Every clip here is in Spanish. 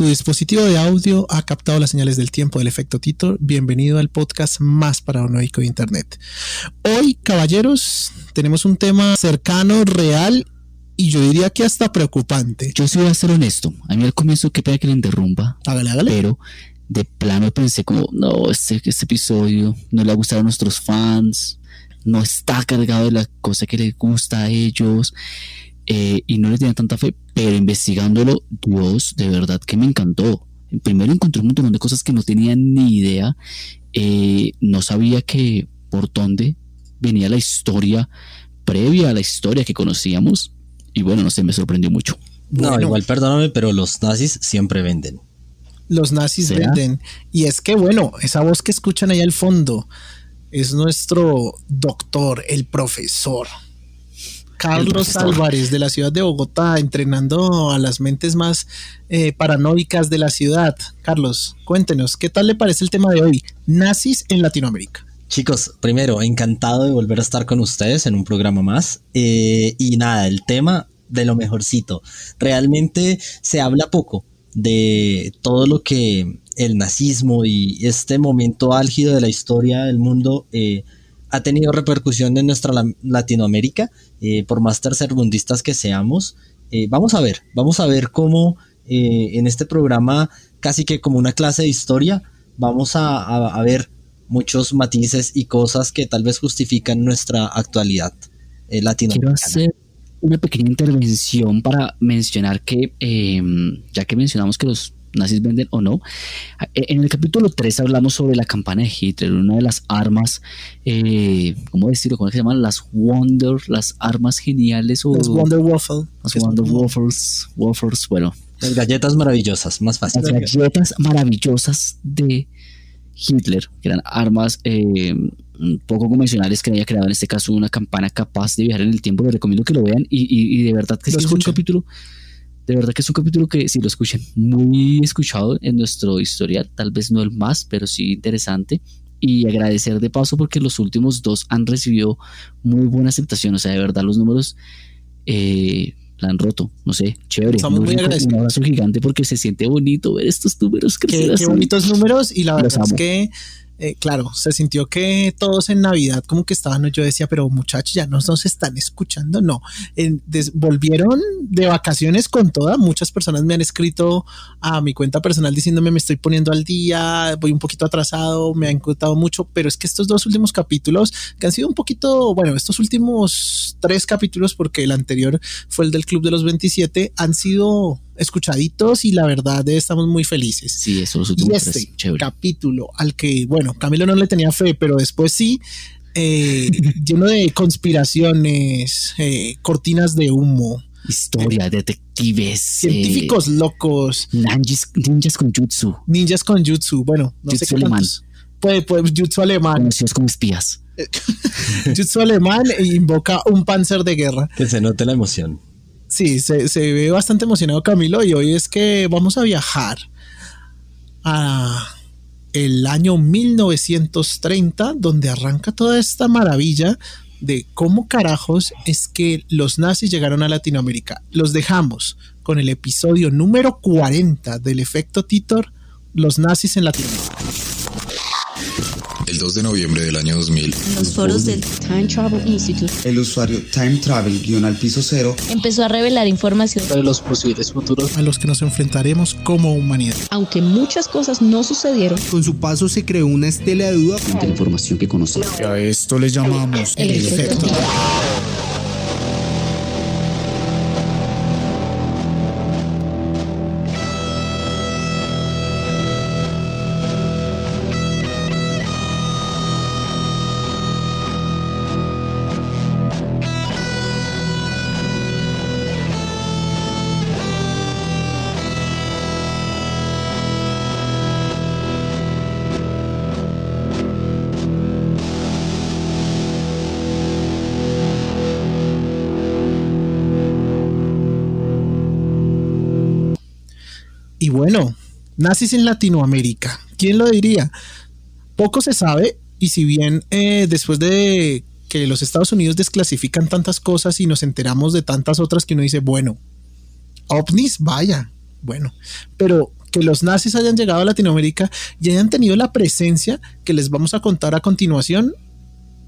Tu dispositivo de audio ha captado las señales del tiempo del efecto Titor. Bienvenido al podcast más paranoico de Internet. Hoy, caballeros, tenemos un tema cercano, real y yo diría que hasta preocupante. Yo sí voy a ser honesto. A mí al comienzo, qué pena que le interrumpa. Hágale. Pero de plano pensé como, no, este episodio no le ha gustado a nuestros fans, no está cargado de la cosa que les gusta a ellos. Y no le tenía tanta fe, pero investigándolo, Dios, de verdad que me encantó. Primero encontré un montón de cosas que no tenía ni idea. No sabía que por dónde venía la historia previa a la historia que conocíamos. Y bueno, no sé, me sorprendió mucho. No, igual perdóname, pero los nazis siempre venden. Los nazis venden. Y es que bueno, esa voz que escuchan ahí al fondo es nuestro doctor, el profesor Carlos Álvarez, de la ciudad de Bogotá, entrenando a las mentes más paranoicas de la ciudad. Carlos, cuéntenos, ¿qué tal le parece el tema de hoy? Nazis en Latinoamérica. Chicos, primero, encantado de volver a estar con ustedes en un programa más. Y nada, el tema de lo mejorcito. Realmente se habla poco de todo lo que el nazismo y este momento álgido de la historia del mundo ha tenido repercusión en nuestra Latinoamérica, por más tercermundistas que seamos. Vamos a ver cómo en este programa, casi que como una clase de historia, vamos a ver muchos matices y cosas que tal vez justifican nuestra actualidad latinoamericana. Quiero hacer una pequeña intervención para mencionar que, ya que mencionamos que los nazis venden o no, en el capítulo 3 hablamos sobre la campana de Hitler, una de las armas, ¿cómo decirlo? ¿Cómo se llaman? Las armas geniales o... Las Wonder Waffle. Las Wonder Waffles, bueno. Las galletas maravillosas, más fácil. Las galletas maravillosas de Hitler, que eran armas poco convencionales que había creado en este caso una campana capaz de viajar en el tiempo. Les recomiendo que lo vean y de verdad que sí es un capítulo. De verdad que es un capítulo que si lo escuchan, muy escuchado en nuestro historial, tal vez no el más, pero sí interesante. Y agradecer de paso porque los últimos dos han recibido muy buena aceptación. O sea, de verdad los números la han roto. No sé, chévere. Estamos muy agradecidos. Un abrazo gigante porque se siente bonito ver estos números crecer. Qué bonitos números, y la verdad es que claro, se sintió que todos en Navidad como que estaban, yo decía, pero muchachos, ya no nos están escuchando, no, volvieron de vacaciones con toda. Muchas personas me han escrito a mi cuenta personal diciéndome, me estoy poniendo al día, voy un poquito atrasado, me ha encantado mucho, pero es que estos dos últimos capítulos, que han sido un poquito, bueno, estos últimos 3 capítulos, porque el anterior fue el del Club de los 27, han sido escuchaditos y la verdad estamos muy felices. Sí, eso los últimos 3, chévere. Capítulo al que, bueno, Camilo no le tenía fe, pero después sí, lleno de conspiraciones, cortinas de humo, historia, detectives, científicos locos, ninjas con jutsu. Ninjas con jutsu, bueno, no jutsu sé qué cuántos. Puede jutsu alemán. Conocidos como espías. Jutsu alemán e invoca un panzer de guerra. Que se note la emoción. Sí, se ve bastante emocionado Camilo, y hoy es que vamos a viajar a el año 1930, donde arranca toda esta maravilla de cómo carajos es que los nazis llegaron a Latinoamérica. Los dejamos con el episodio número 40 del efecto Titor, los nazis en Latinoamérica. El 2 de noviembre del año 2000, en los foros del Time Travel Institute, el usuario Time Travel-Cero empezó a revelar información sobre los posibles futuros a los que nos enfrentaremos como humanidad. Aunque muchas cosas no sucedieron, con su paso se creó una estela de duda de la información que conocemos. Y a esto le llamamos el efecto. Y bueno, nazis en Latinoamérica, ¿quién lo diría? Poco se sabe, y si bien después de que los Estados Unidos desclasifican tantas cosas y nos enteramos de tantas otras que uno dice, bueno, ovnis, vaya, bueno, pero que los nazis hayan llegado a Latinoamérica y hayan tenido la presencia que les vamos a contar a continuación,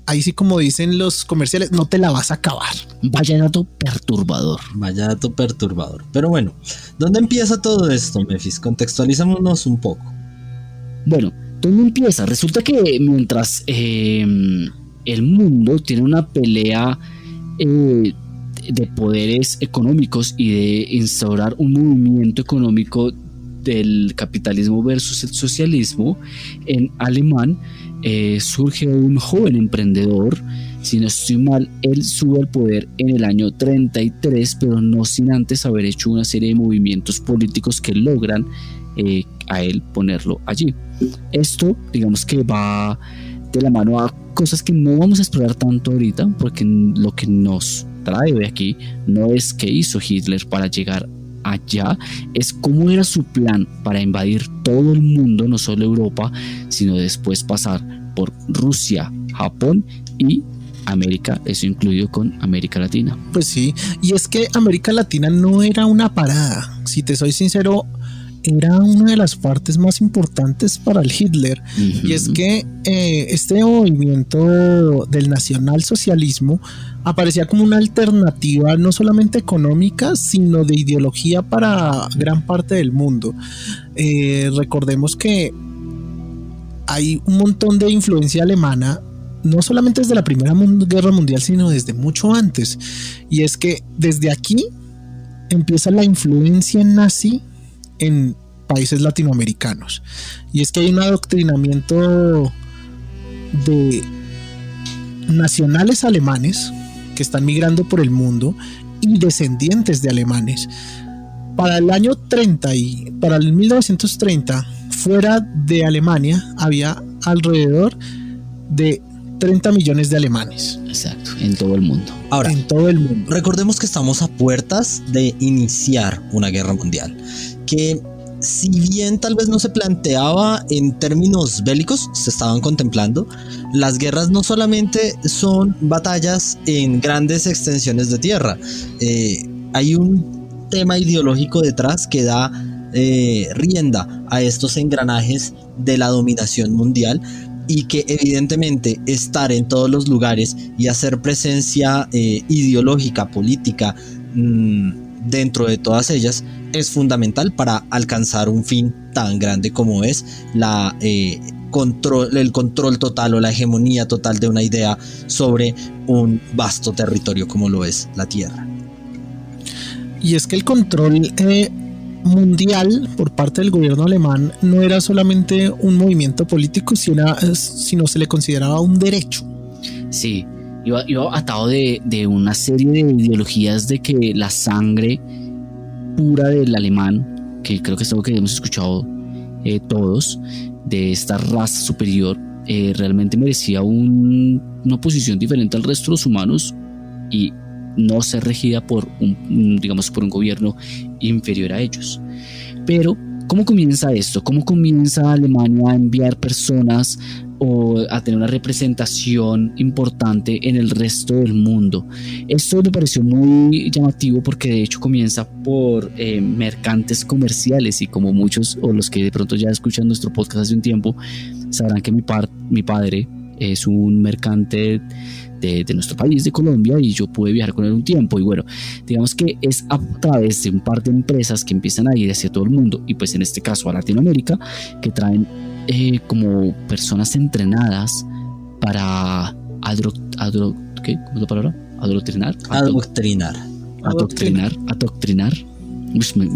ahí sí, como dicen los comerciales, no te la vas a acabar. Vaya dato perturbador. Vaya dato perturbador. Pero bueno, ¿dónde empieza todo esto, Mefis? Contextualízanos un poco. Bueno, ¿dónde empieza? Resulta que mientras el mundo tiene una pelea de poderes económicos y de instaurar un movimiento económico del capitalismo versus el socialismo, en alemán surge un joven emprendedor. Si no estoy mal, él sube al poder en el año 33, pero no sin antes haber hecho una serie de movimientos políticos que logran a él ponerlo allí. Esto, digamos que va de la mano a cosas que no vamos a explorar tanto ahorita, porque lo que nos trae de aquí no es qué hizo Hitler para llegar allá, es cómo era su plan para invadir todo el mundo, no solo Europa, sino después pasar por Rusia, Japón y América, eso incluido con América Latina. Pues sí, y es que América Latina no era una parada, si te soy sincero, era una de las partes más importantes para el Hitler. Y es que este movimiento del nacionalsocialismo aparecía como una alternativa no solamente económica, sino de ideología para gran parte del mundo. Recordemos que hay un montón de influencia alemana, no solamente desde la Primera Guerra Mundial, sino desde mucho antes. Y es que desde aquí empieza la influencia nazi en países latinoamericanos, y es que hay un adoctrinamiento de nacionales alemanes que están migrando por el mundo y descendientes de alemanes. Para el año 30 y para el 1930, fuera de Alemania había alrededor de 30 millones de alemanes. Exacto, en todo el mundo. Ahora, en todo el mundo. Recordemos que estamos a puertas de iniciar una guerra mundial, que si bien tal vez no se planteaba en términos bélicos, se estaban contemplando. Las guerras no solamente son batallas en grandes extensiones de tierra, hay un tema ideológico detrás que da rienda a estos engranajes de la dominación mundial, y que evidentemente estar en todos los lugares y hacer presencia ideológica, política dentro de todas ellas es fundamental para alcanzar un fin tan grande como es el control total o la hegemonía total de una idea sobre un vasto territorio como lo es la Tierra. Y es que el control mundial por parte del gobierno alemán no era solamente un movimiento político, sino se le consideraba un derecho. Sí, iba atado de una serie de ideologías de que la sangre pura del alemán, que creo que es algo que hemos escuchado todos, de esta raza superior, realmente merecía una posición diferente al resto de los humanos y no ser regida por un gobierno inferior a ellos. Pero ¿cómo comienza esto? ¿Cómo comienza Alemania a enviar personas o a tener una representación importante en el resto del mundo? Esto me pareció muy llamativo porque de hecho comienza por mercantes comerciales, y como muchos o los que de pronto ya escuchan nuestro podcast hace un tiempo sabrán que mi padre es un mercante de nuestro país, de Colombia, y yo pude viajar con él un tiempo. Y bueno, digamos que es a través de un par de empresas que empiezan a ir hacia todo el mundo, y pues en este caso a Latinoamérica, que traen como personas entrenadas para ¿qué? ¿Cómo es la palabra? Adoctrinar.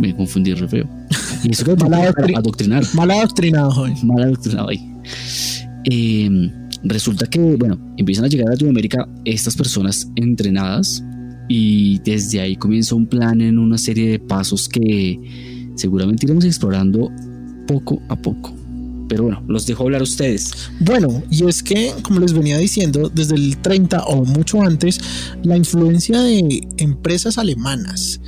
Me confundí re feo. Y eso que adoctrinar. Mal adoctrinado, joven. Mal adoctrinado ahí. Resulta que, bueno, empiezan a llegar a Latinoamérica estas personas entrenadas, y desde ahí comienza un plan en una serie de pasos que seguramente iremos explorando poco a poco. Pero bueno, los dejo hablar a ustedes. Bueno, y es que, como les venía diciendo, desde el 30 o mucho antes, la influencia de empresas alemanas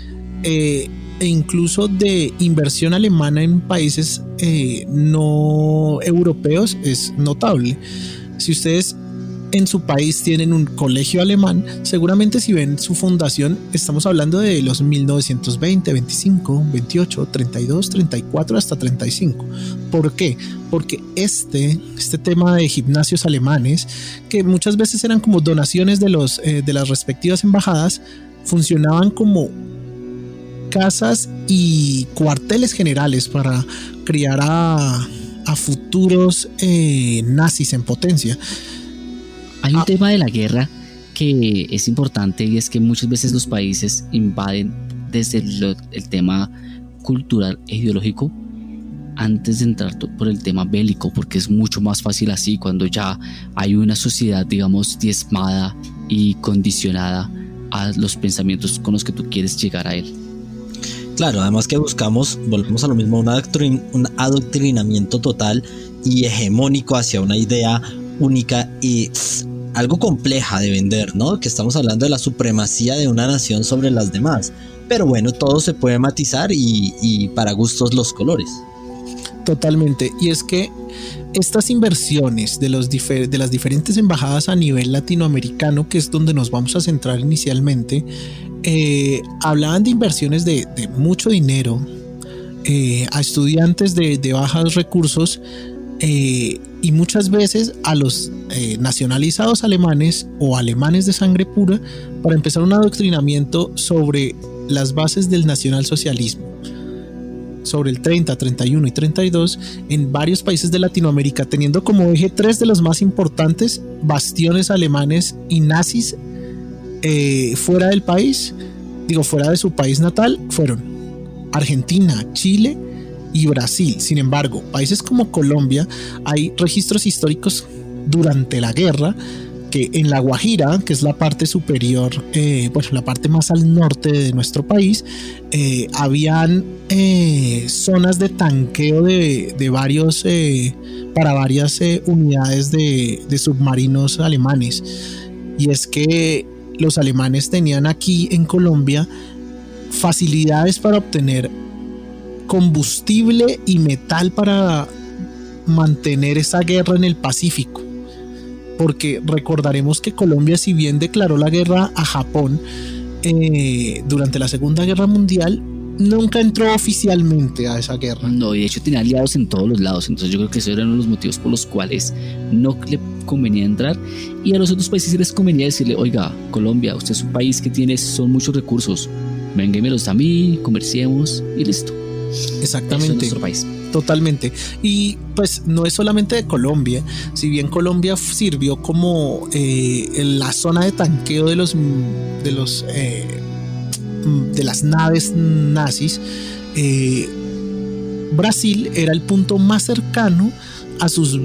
e incluso de inversión alemana en países no europeos es notable. Si ustedes en su país tienen un colegio alemán, seguramente si ven su fundación, estamos hablando de los 1920, 25, 28, 32, 34 hasta 35. ¿Por qué? Porque este tema de gimnasios alemanes, que muchas veces eran como donaciones de las respectivas embajadas, funcionaban como casas y cuarteles generales para criar a futuros nazis en potencia. Hay un tema de la guerra que es importante, y es que muchas veces los países invaden desde el tema cultural e ideológico antes de entrar por el tema bélico, porque es mucho más fácil así cuando ya hay una sociedad, digamos, diezmada y condicionada a los pensamientos con los que tú quieres llegar a él. Claro, además que volvemos a lo mismo, un adoctrinamiento total y hegemónico hacia una idea única y algo compleja de vender, ¿no? Que estamos hablando de la supremacía de una nación sobre las demás. Pero bueno, todo se puede matizar y para gustos los colores. Totalmente. Y es que estas inversiones de las diferentes embajadas a nivel latinoamericano, que es donde nos vamos a centrar inicialmente, hablaban de inversiones de mucho dinero a estudiantes de bajos recursos, y muchas veces a los nacionalizados alemanes o alemanes de sangre pura, para empezar un adoctrinamiento sobre las bases del nacionalsocialismo, sobre el 30, 31 y 32 en varios países de Latinoamérica, teniendo como eje tres de los más importantes bastiones alemanes y nazis fuera del país, fuera de su país natal, fueron Argentina, Chile y Brasil. Sin embargo, países como Colombia, hay registros históricos durante la guerra que en La Guajira, que es la parte superior, la parte más al norte de nuestro país, habían zonas de tanqueo de varios para varias unidades de submarinos alemanes. Y es que los alemanes tenían aquí en Colombia facilidades para obtener combustible y metal para mantener esa guerra en el Pacífico, porque recordaremos que Colombia, si bien declaró la guerra a Japón durante la Segunda Guerra Mundial, nunca entró oficialmente a esa guerra. No, y de hecho tenía aliados en todos los lados, entonces yo creo que esos eran uno de los motivos por los cuales no le convenía entrar, y a los otros países les convenía decirle: oiga, Colombia, usted es un país que son muchos recursos, véngamelos a mí, comerciemos y listo. Exactamente. Eso es nuestro país. Totalmente. Y pues no es solamente de Colombia, si bien Colombia sirvió como la zona de tanqueo de las naves nazis, Brasil era el punto más cercano a sus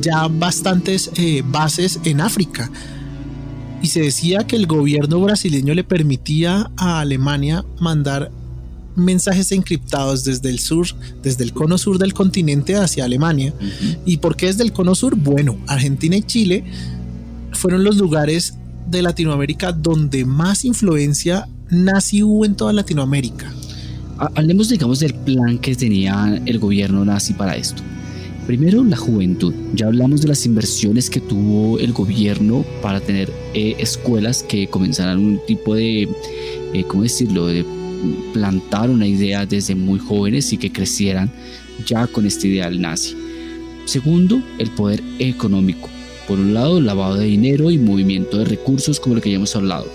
ya bastantes bases en África, y se decía que el gobierno brasileño le permitía a Alemania mandar mensajes encriptados desde el sur, desde el cono sur del continente hacia Alemania. ¿Y por qué desde el cono sur? Bueno, Argentina y Chile fueron los lugares de Latinoamérica donde más influencia nazi hubo en toda Latinoamérica. Hablemos, digamos, del plan que tenía el gobierno nazi para esto. Primero, la juventud. Ya hablamos de las inversiones que tuvo el gobierno para tener escuelas que comenzaran un tipo de, ¿cómo decirlo?, de plantar una idea desde muy jóvenes y que crecieran ya con este ideal nazi. Segundo, el poder económico. Por un lado, lavado de dinero y movimiento de recursos, como lo que ya hemos hablado.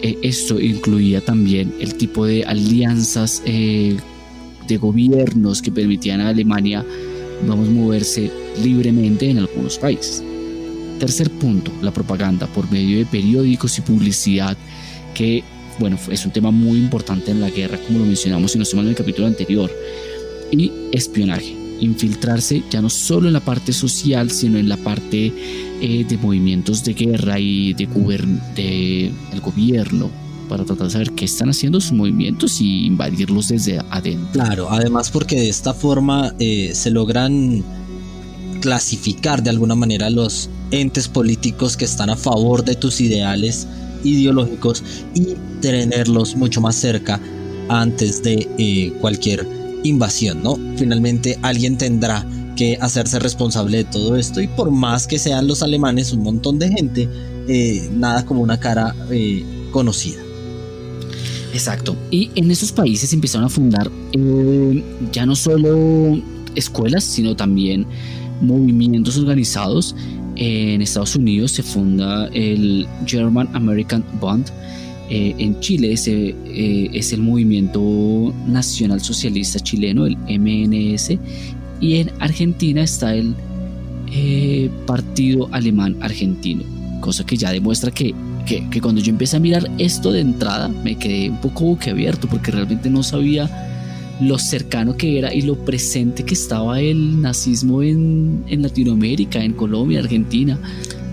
Esto incluía también el tipo de alianzas de gobiernos que permitían a Alemania, vamos, moverse libremente en algunos países. Tercer punto, la propaganda por medio de periódicos y publicidad, que bueno, es un tema muy importante en la guerra, como lo mencionamos y nos tomamos en el capítulo anterior. Y espionaje, infiltrarse ya no solo en la parte social, sino en la parte de movimientos de guerra y del gobierno, para tratar de saber qué están haciendo sus movimientos y invadirlos desde adentro. Claro, además porque de esta forma se logran clasificar de alguna manera los entes políticos que están a favor de tus ideales ideológicos y tenerlos mucho más cerca antes de cualquier invasión, ¿no? Finalmente alguien tendrá que hacerse responsable de todo esto, y por más que sean los alemanes un montón de gente, nada como una cara conocida. Exacto. Y en esos países empezaron a fundar ya no solo escuelas, sino también movimientos organizados. En Estados Unidos se funda el German American Bund. En Chile es el Movimiento Nacional Socialista Chileno, el MNS. Y en Argentina está el Partido Alemán Argentino. Cosa que ya demuestra que cuando yo empecé a mirar esto de entrada me quedé un poco boquiabierto, porque realmente no sabía lo cercano que era y lo presente que estaba el nazismo en Latinoamérica, en Colombia, Argentina.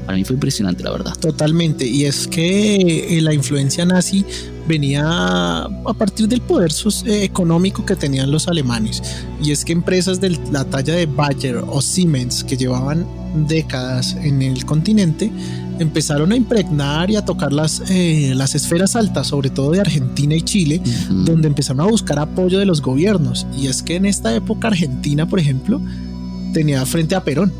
Para mí fue impresionante, la verdad. Totalmente. Y es que la influencia nazi venía a partir del poder económico que tenían los alemanes. Y es que empresas de la talla de Bayer o Siemens, que llevaban décadas en el continente, empezaron a impregnar y a tocar las esferas altas, sobre todo de Argentina y Chile, donde empezaron a buscar apoyo de los gobiernos. Y es que en esta época Argentina, por ejemplo, tenía frente a Perón.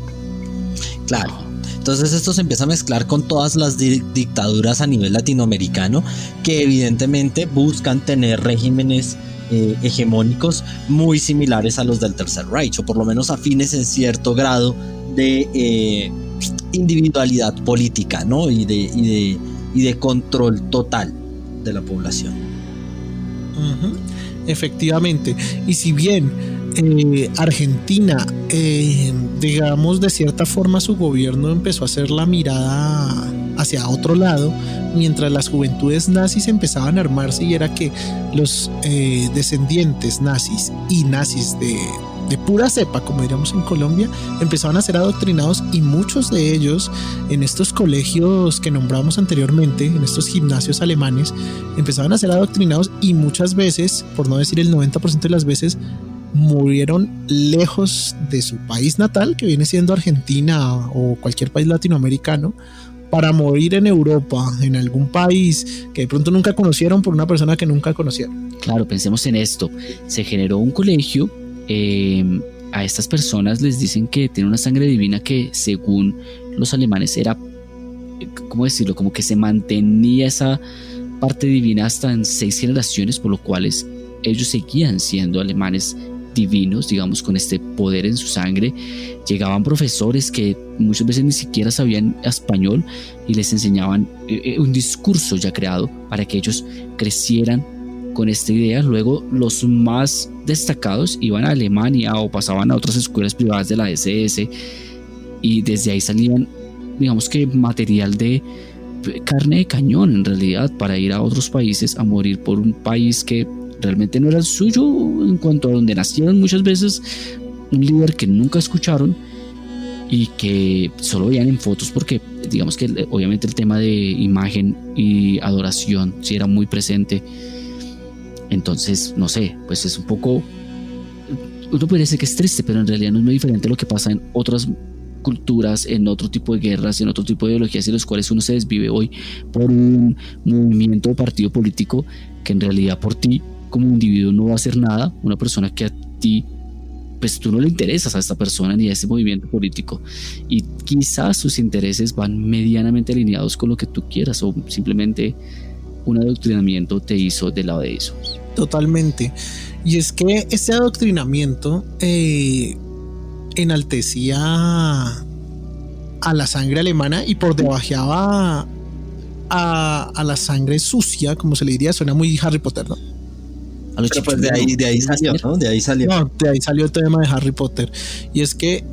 Claro. Entonces esto se empieza a mezclar con todas las dictaduras a nivel latinoamericano, que evidentemente buscan tener regímenes hegemónicos muy similares a los del Tercer Reich, o por lo menos afines en cierto grado de individualidad política, ¿no? y de control total de la población. Efectivamente. Y si bien Argentina, digamos, de cierta forma su gobierno empezó a hacer la mirada hacia otro lado, mientras las juventudes nazis empezaban a armarse, y era que los descendientes nazis y nazis de pura cepa, como diríamos en Colombia, empezaban a ser adoctrinados, y muchos de ellos en estos colegios que nombramos anteriormente, en estos gimnasios alemanes, empezaban a ser adoctrinados, y muchas veces, por no decir el 90% de las veces, murieron lejos de su país natal, que viene siendo Argentina o cualquier país latinoamericano, para morir en Europa, en algún país que de pronto nunca conocieron, por una persona que nunca conocieron. Claro, pensemos en esto. Se generó un colegio. A estas personas les dicen que tienen una sangre divina que, según los alemanes, era, ¿cómo decirlo?, como que se mantenía esa parte divina hasta en 6 generaciones, por lo cual ellos seguían siendo alemanes divinos, digamos, con este poder en su sangre. Llegaban profesores que muchas veces ni siquiera sabían español y les enseñaban un discurso ya creado para que ellos crecieran con esta idea. Luego los más destacados iban a Alemania o pasaban a otras escuelas privadas de la SS, y desde ahí salían, digamos que material de carne de cañón en realidad, para ir a otros países a morir por un país que realmente no era el suyo en cuanto a donde nacieron. Muchas veces un líder que nunca escucharon y que solo veían en fotos, porque digamos que obviamente el tema de imagen y adoración sí era muy presente. Entonces, no sé, pues es un poco, uno podría decir que es triste, pero en realidad no es muy diferente a lo que pasa en otras culturas, en otro tipo de guerras, en otro tipo de ideologías, en los cuales uno se desvive hoy por un movimiento o partido político que en realidad por ti como individuo no va a hacer nada. Una persona que a ti, pues tú no le interesas a esta persona ni a ese movimiento político, y quizás sus intereses van medianamente alineados con lo que tú quieras, o simplemente un adoctrinamiento te hizo del lado de eso. Totalmente. Y es que este adoctrinamiento enaltecía a la sangre alemana y por debajeaba a la sangre sucia, como se le diría. Suena muy Harry Potter, ¿no? Pero pues de ahí salió, ¿no? De ahí salió. No, de ahí salió el tema de Harry Potter. Y es que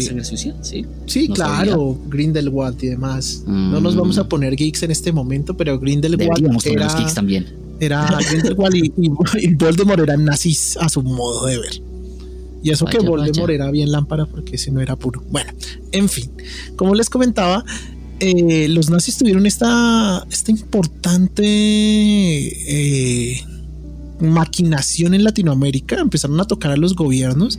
sangre sucia? Sí. Sí, no, claro, sabía. Grindelwald y demás. No nos vamos a poner geeks en este momento, pero Grindelwald era los geeks también. Era Grindelwald y Voldemort eran nazis a su modo de ver. Y eso, vaya, que Voldemort era bien lámpara, porque ese no era puro. Bueno, en fin, como les comentaba, los nazis tuvieron esta importante maquinación en Latinoamérica. Empezaron a tocar a los gobiernos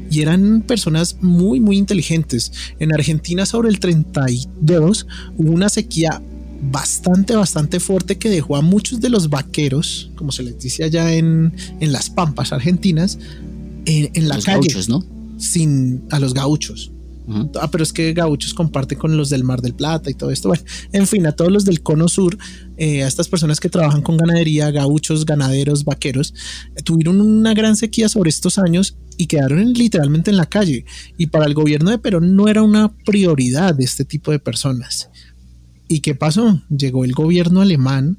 y eran personas muy muy inteligentes. En Argentina, sobre el 32, hubo una sequía bastante fuerte que dejó a muchos de los vaqueros, como se les dice allá en las pampas argentinas, en la los calle. Gauchos, ¿no? sin a los gauchos. Pero es que gauchos comparte con los del Mar del Plata y todo esto. Bueno, en fin, a todos los del cono sur, a estas personas que trabajan con ganadería, gauchos, ganaderos, vaqueros, tuvieron una gran sequía sobre estos años y quedaron literalmente en la calle. Y para el gobierno de Perón no era una prioridad de este tipo de personas. ¿Y qué pasó? Llegó el gobierno alemán,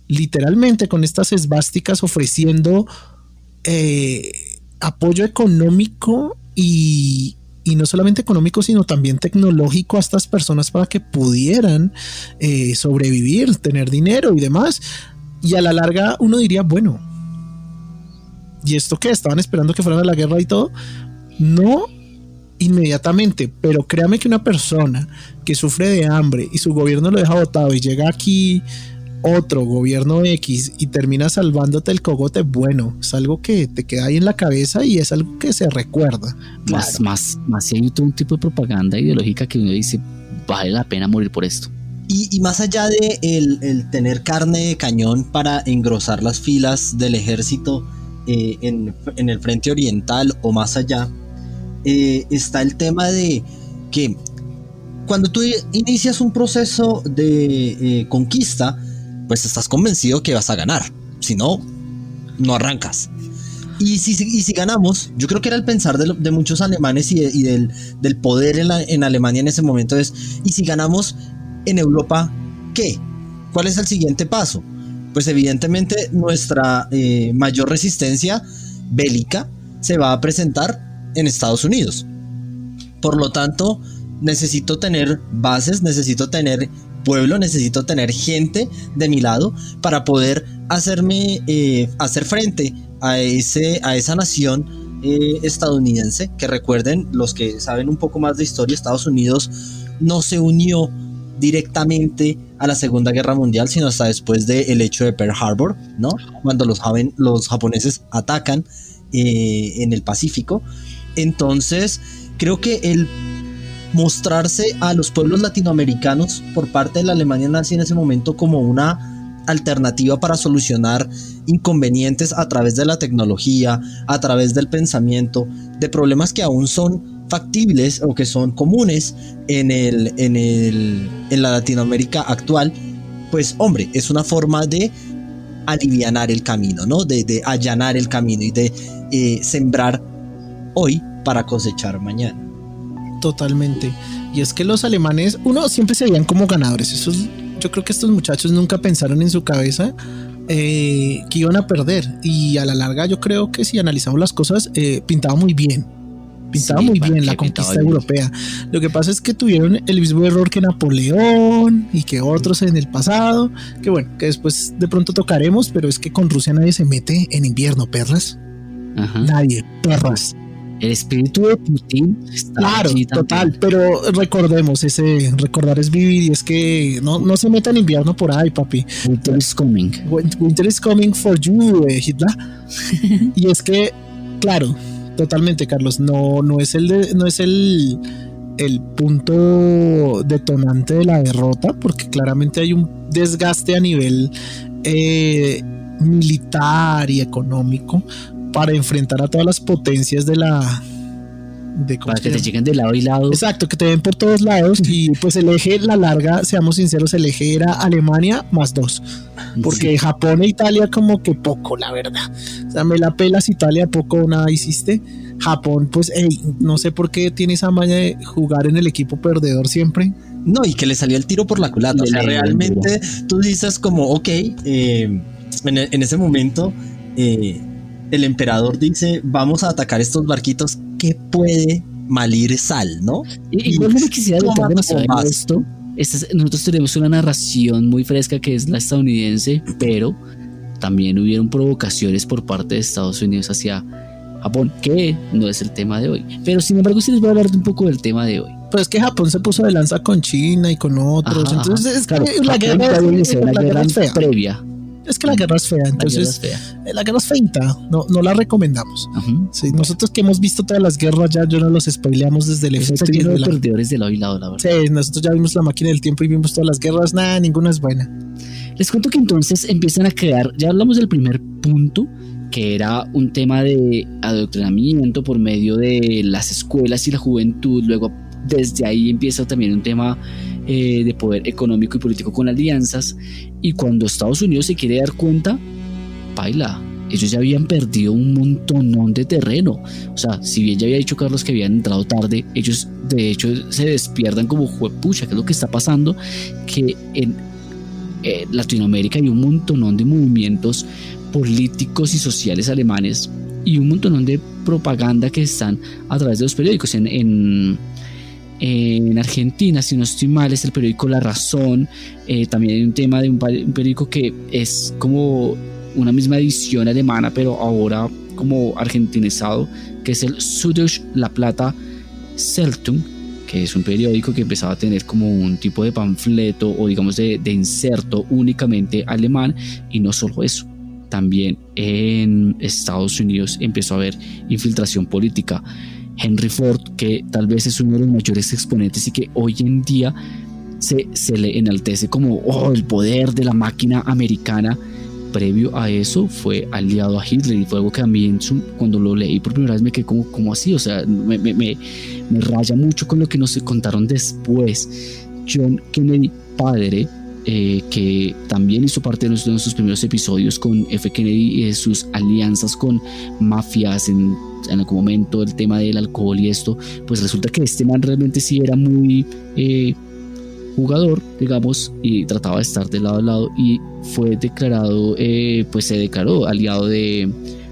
literalmente con estas esvásticas ofreciendo apoyo económico y no solamente económico, sino también tecnológico a estas personas para que pudieran sobrevivir, tener dinero y demás. Y a la larga uno diría, bueno, ¿y esto qué? ¿Estaban esperando que fueran a la guerra y todo? No inmediatamente, pero créame que una persona que sufre de hambre y su gobierno lo deja botado y llega aquí otro gobierno X y termina salvándote el cogote, bueno, es algo que te queda ahí en la cabeza y es algo que se recuerda. Más si hay todo un tipo de propaganda ideológica que uno dice, vale la pena morir por esto. Y más allá de el tener carne de cañón para engrosar las filas del ejército en el frente oriental o más allá, está el tema de que cuando tú inicias un proceso de conquista, pues estás convencido que vas a ganar, si no, no arrancas. Y si ganamos, yo creo que era el pensar de muchos alemanes y del poder en Alemania en ese momento es, y si ganamos en Europa, ¿qué? ¿Cuál es el siguiente paso? Pues evidentemente nuestra mayor resistencia bélica se va a presentar en Estados Unidos. Por lo tanto, necesito tener bases, necesito tener pueblo, necesito tener gente de mi lado para poder hacer frente a esa nación estadounidense, que recuerden, los que saben un poco más de historia, Estados Unidos no se unió directamente a la Segunda Guerra Mundial, sino hasta después del hecho de Pearl Harbor, ¿no? Cuando los japoneses atacan en el Pacífico. Entonces, creo que el mostrarse a los pueblos latinoamericanos por parte de la Alemania nazi en ese momento como una alternativa para solucionar inconvenientes a través de la tecnología, a través del pensamiento, de problemas que aún son factibles o que son comunes en la Latinoamérica actual, pues hombre, es una forma de alivianar el camino, ¿no? De allanar el camino y de sembrar hoy para cosechar mañana. Totalmente. Y es que los alemanes, uno, siempre se veían como ganadores. Yo creo que estos muchachos nunca pensaron en su cabeza que iban a perder. Y a la larga yo creo que si analizamos las cosas, pintaba muy bien. Pintaba muy bien la conquista europea. Lo que pasa es que tuvieron el mismo error que Napoleón y que otros en el pasado, que bueno, que después de pronto tocaremos, pero es que con Rusia nadie se mete en invierno, perras. Ajá. Nadie, perras. El espíritu de Putin está, claro, total, pero recordemos, recordar es vivir, y es que no se meta en invierno por ahí, papi. Winter is coming. Winter is coming for you, Hitler. Y es que, claro, totalmente, Carlos, no es el punto detonante de la derrota, porque claramente hay un desgaste a nivel militar y económico para enfrentar a todas las potencias para que te lleguen de lado y lado. Exacto, que te ven por todos lados. Y pues el eje, la larga, seamos sinceros, el eje era Alemania más 2, porque sí. Japón e Italia como que poco, la verdad. O sea, me la pelas, Italia poco o nada hiciste. Japón, pues no sé por qué tiene esa maña de jugar en el equipo perdedor siempre. No, y que le salía el tiro por la culata. O sea, realmente tú dices como, ok, en ese momento el emperador dice, vamos a atacar estos barquitos, ¿qué puede malir sal, no? Igual me quisiera dejar demasiado esto. Nosotros tenemos una narración muy fresca que es la estadounidense, pero también hubieron provocaciones por parte de Estados Unidos hacia Japón, que no es el tema de hoy. Pero sin embargo sí les voy a hablar un poco del tema de hoy. Pues es que Japón se puso de lanza con China y con otros. Ajá, entonces es claro, que la guerra es fea. Previa. Es que la guerra es fea, entonces la guerra es feita, no la recomendamos. Sí, nosotros que hemos visto todas las guerras ya no los spoileamos desde el efecto. Está lleno de perdedores de lado y lado, la verdad. Sí, nosotros ya vimos La Máquina del Tiempo y vimos todas las guerras, ninguna es buena. Les cuento que entonces empiezan a crear, ya hablamos del primer punto, que era un tema de adoctrinamiento por medio de las escuelas y la juventud. Luego desde ahí empieza también un tema de poder económico y político con alianzas, y cuando Estados Unidos se quiere dar cuenta, baila, ellos ya habían perdido un montonón de terreno. O sea, si bien ya había dicho Carlos que habían entrado tarde, ellos de hecho se despiertan como juepucha, ¿qué es lo que está pasando? Que en Latinoamérica hay un montonón de movimientos políticos y sociales alemanes y un montonón de propaganda que están a través de los periódicos. En Argentina, si no estoy mal, es el periódico La Razón. También hay un tema de un periódico que es como una misma edición alemana, pero ahora como argentinizado, que es el Süddeutsche La Plata Zeitung, que es un periódico que empezaba a tener como un tipo de panfleto o digamos de inserto únicamente alemán. Y no solo eso, también en Estados Unidos empezó a haber infiltración política. Henry Ford, que tal vez es uno de los mayores exponentes y que hoy en día se le enaltece como el poder de la máquina americana, previo a eso fue aliado a Hitler, y fue algo que a mí cuando lo leí por primera vez me quedé como así. O sea, me raya mucho con lo que nos contaron después. John Kennedy padre, que también hizo parte de nuestros primeros episodios con F. Kennedy y de sus alianzas con mafias en algún momento, el tema del alcohol y esto, pues resulta que este man realmente sí era muy jugador, digamos, y trataba de estar de lado a lado, y fue declarado, pues se declaró aliado de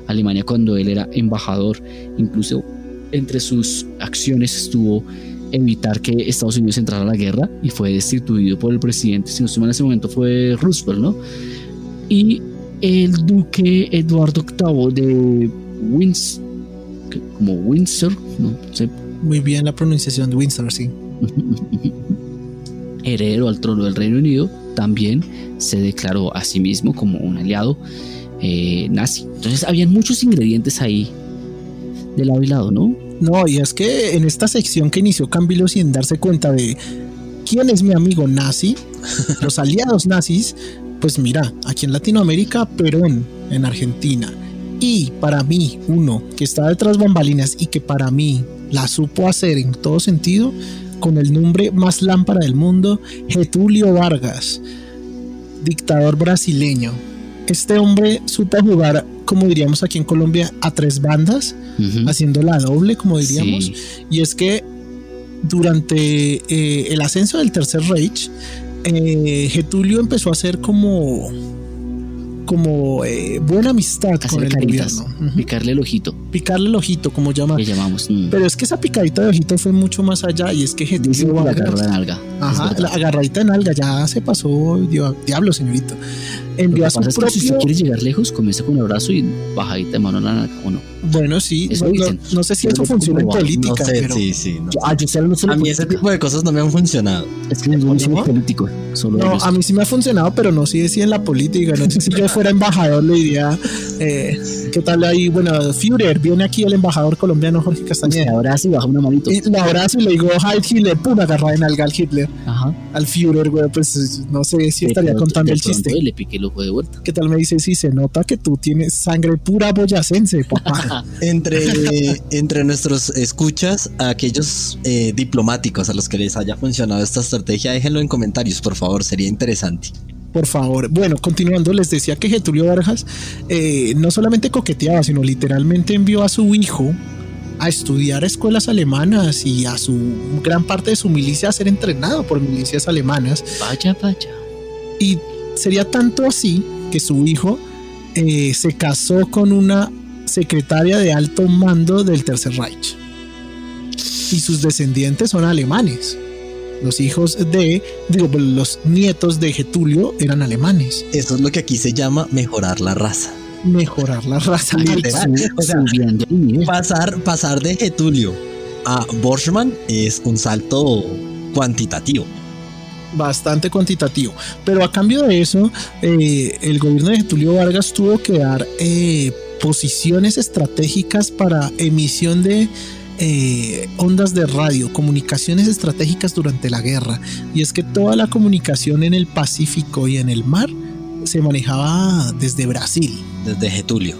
Alemania cuando él era embajador. Incluso entre sus acciones estuvo evitar que Estados Unidos entrara a la guerra, y fue destituido por el presidente, si no estoy mal, en ese momento fue Roosevelt, ¿no? Y el duque Eduardo VIII de Windsor, no sé. Muy bien la pronunciación de Windsor, sí. Heredero al trono del Reino Unido, también se declaró a sí mismo como un aliado nazi. Entonces habían muchos ingredientes ahí de lado y lado, ¿no? No, y es que en esta sección que inició Camilo sin darse cuenta de quién es mi amigo nazi, los aliados nazis, pues mira, aquí en Latinoamérica, Perón, en Argentina. Y para mí, uno que está detrás bambalinas y que para mí la supo hacer en todo sentido, con el nombre más lámpara del mundo, Getúlio Vargas, dictador brasileño. Este hombre supo jugar, como diríamos aquí en Colombia, a tres bandas, haciendo la doble, como diríamos. Sí. Y es que durante el ascenso del Tercer Reich, Getúlio empezó a hacer como buena amistad con el gobierno. Picarle el ojito. Picarle el ojito, como llamamos. Pero es que esa picadita de ojito fue mucho más allá, y es que Getúlio Vargas, la agarra de nalga. Ajá, la agarradita de nalga, ya se pasó, diablo, señorito. Envió a su propio... Si usted quiere llegar lejos, comienza con un abrazo y bajadita de mano a la nalga, ¿o no? Bueno, sí, no sé si eso funciona en política. No sé, pero... sí. No. A mí ese tipo de cosas no me han funcionado. Es que no soy político. No, a mí sí me ha funcionado, pero no sé si en la política. No sé si yo fuera embajador le diría, ¿qué tal ahí? Bueno, Führer, viene aquí el embajador colombiano Jorge Castañeda. Le abrazo y baja una manito. Y le abrazo y le digo, Heil Hitler, pum, agarrada en alga al Hitler. Ajá. Al Führer, güey, pues no sé si estaría contando el chiste. Le piqué el ojo de vuelta. ¿Qué tal me dice? Sí, se nota que tú tienes sangre pura boyacense, papá. Entre nuestros escuchas, aquellos diplomáticos a los que les haya funcionado esta estrategia, déjenlo en comentarios, por favor, sería interesante. Por favor. Bueno, continuando, les decía que Getúlio Vargas no solamente coqueteaba, sino literalmente envió a su hijo a estudiar a escuelas alemanas y a su gran parte de su milicia a ser entrenado por milicias alemanas. Vaya. Y sería tanto así que su hijo se casó con una secretaria de alto mando del Tercer Reich, y sus descendientes son alemanes. Los nietos de Getúlio eran alemanes. Eso es lo que aquí se llama mejorar la raza. Literal. O sea, pasar de Getúlio a Borchmann es un salto cuantitativo. Bastante cuantitativo. Pero a cambio de eso, el gobierno de Getúlio Vargas tuvo que dar posiciones estratégicas para emisión de ondas de radio, comunicaciones estratégicas durante la guerra. Y es que toda la comunicación en el Pacífico y en el mar se manejaba desde Brasil. Desde Getúlio.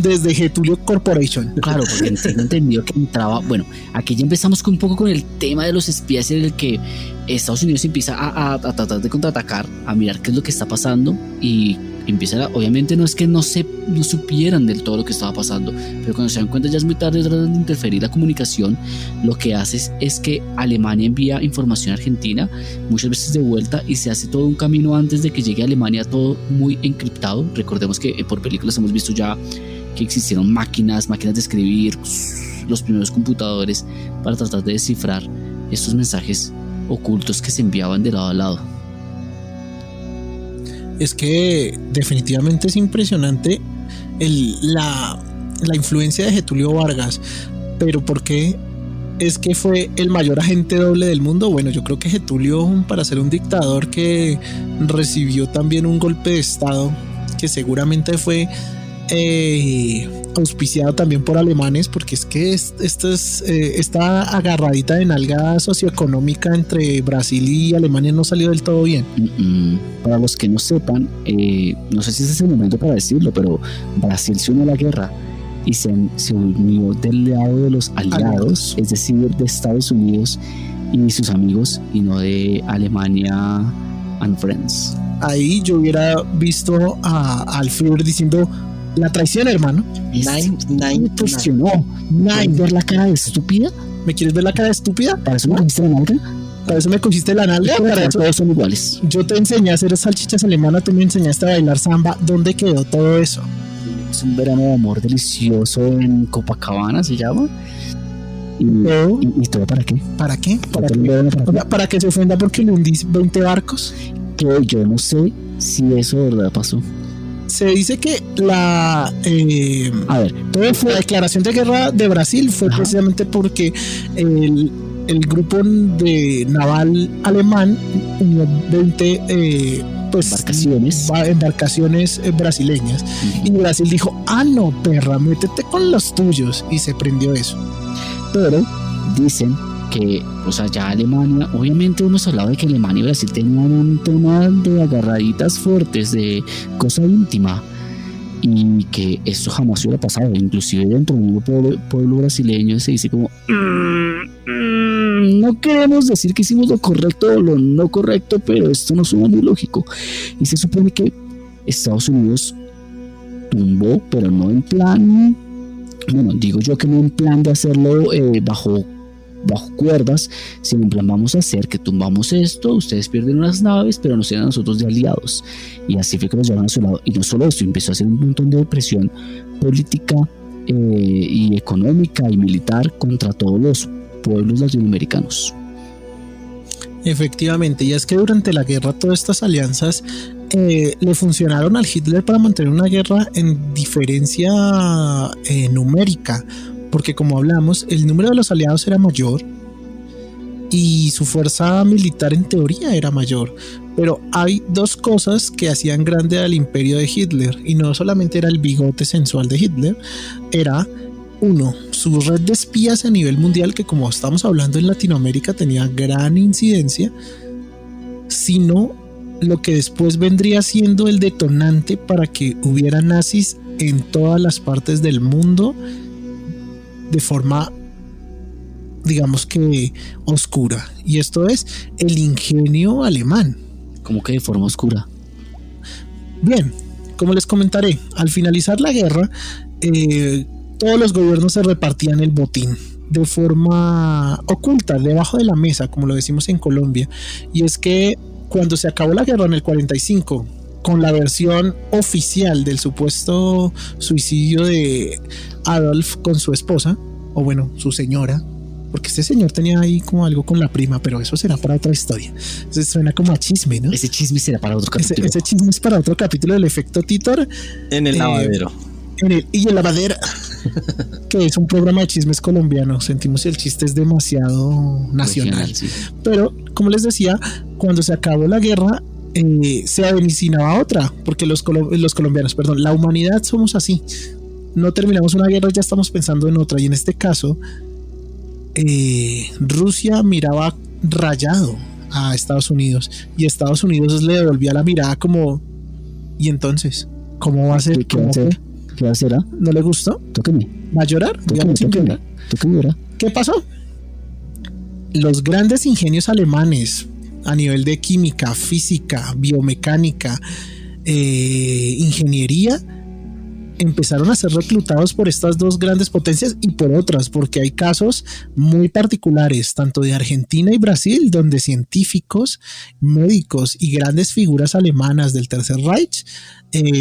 desde Getulio Corporation. Claro, porque tengo entendido que entraba. Bueno, aquí ya empezamos un poco con el tema de los espías, en el que Estados Unidos empieza a tratar de contraatacar, a mirar qué es lo que está pasando, y empieza, obviamente no es que no supieran del todo lo que estaba pasando, pero cuando se dan cuenta ya es muy tarde, tratan de interferir la comunicación. Lo que hace es que Alemania envía información a Argentina, muchas veces de vuelta, y se hace todo un camino antes de que llegue a Alemania, todo muy encriptado. Recordemos que por películas hemos visto ya que existieron máquinas de escribir, los primeros computadores para tratar de descifrar estos mensajes ocultos que se enviaban de lado a lado. Es que definitivamente es impresionante la influencia de Getulio Vargas, pero ¿por qué es que fue el mayor agente doble del mundo? Bueno, yo creo que Getulio, para ser un dictador que recibió también un golpe de estado, que seguramente fue auspiciado también por alemanes, porque es que esta agarradita de nalga socioeconómica entre Brasil y Alemania no salió del todo bien. Para los que no sepan, no sé si ese es el momento para decirlo, pero Brasil se unió a la guerra y se unió del lado de los aliados, es decir, de Estados Unidos y sus amigos, y no de Alemania and friends. Ahí yo hubiera visto al Führer diciendo: la traición, hermano. Me cuestionó. ¿Quieres ver la cara de estúpida? ¿Me quieres ver la cara de estúpida? ¿Para eso me cogiste la nalga? ¿Para eso me cogiste la nalga? Para eso todos son iguales. Yo te enseñé a hacer salchichas alemanas, tú me enseñaste a bailar samba. ¿Dónde quedó todo eso? Es un verano de amor delicioso en Copacabana, se llama. ¿Y todo para qué? ¿Para qué? ¿Para que se ofenda porque le hundí 20 barcos? Que yo no sé si eso de verdad pasó. Se dice que la declaración de guerra de Brasil fue precisamente porque el grupo de naval alemán unió 20 embarcaciones brasileñas, y Brasil dijo: ah, no, perra, métete con los tuyos, y se prendió eso. Pero dicen que, o sea, ya Alemania, obviamente hemos hablado de que Alemania y Brasil tenían un tema de agarraditas fuertes, de cosa íntima, y que esto jamás hubiera pasado. Inclusive dentro del pueblo brasileño se dice como no queremos decir que hicimos lo correcto o lo no correcto, pero esto no suena muy lógico. Y se supone que Estados Unidos tumbó, pero no en plan, bueno, digo yo que no en plan de hacerlo bajo cuerdas, sino en plan: vamos a hacer que tumbamos esto, ustedes pierden unas naves, pero nos tienen a nosotros de aliados. Y así fue que los llevaron a su lado. Y no solo esto, empezó a hacer un montón de presión política y económica y militar contra todos los pueblos latinoamericanos. Efectivamente, y es que durante la guerra todas estas alianzas le funcionaron al Hitler para mantener una guerra en diferencia numérica, porque como hablamos, el número de los aliados era mayor y su fuerza militar en teoría era mayor, pero hay dos cosas que hacían grande al imperio de Hitler, y no solamente era el bigote sensual de Hitler, era uno, su red de espías a nivel mundial, que como estamos hablando en Latinoamérica tenía gran incidencia, sino lo que después vendría siendo el detonante para que hubiera nazis en todas las partes del mundo de forma, digamos que oscura, y esto es el ingenio alemán. ¿Cómo que de forma oscura? Bien, como les comentaré, al finalizar la guerra, todos los gobiernos se repartían el botín de forma oculta, debajo de la mesa, como lo decimos en Colombia. Y es que cuando se acabó la guerra en el 45, con la versión oficial del supuesto suicidio de Adolf con su esposa, o bueno, su señora, porque este señor tenía ahí como algo con la prima, pero eso será para otra historia. Entonces suena como a chisme, ¿no? Ese chisme será para otro capítulo. Ese chisme es para otro capítulo del efecto Titor. En el lavadero. Y en la madera, que es un programa de chismes colombiano. Sentimos que el chiste es demasiado nacional. Sí. Pero, como les decía, cuando se acabó la guerra, se avecinaba otra, porque los colombianos, la humanidad somos así. No terminamos una guerra, ya estamos pensando en otra. Y en este caso, Rusia miraba rayado a Estados Unidos, y Estados Unidos le devolvía la mirada como: ¿y entonces? ¿Cómo va a ser? ¿Qué va a hacer? ¿Qué va a hacer? ¿No le gustó? Tóqueme. ¿Va a llorar? Tóqueme. ¿Qué pasó? Los grandes ingenios alemanes a nivel de química, física, biomecánica, ingeniería, empezaron a ser reclutados por estas dos grandes potencias y por otras, porque hay casos muy particulares, tanto de Argentina y Brasil, donde científicos, médicos y grandes figuras alemanas del Tercer Reich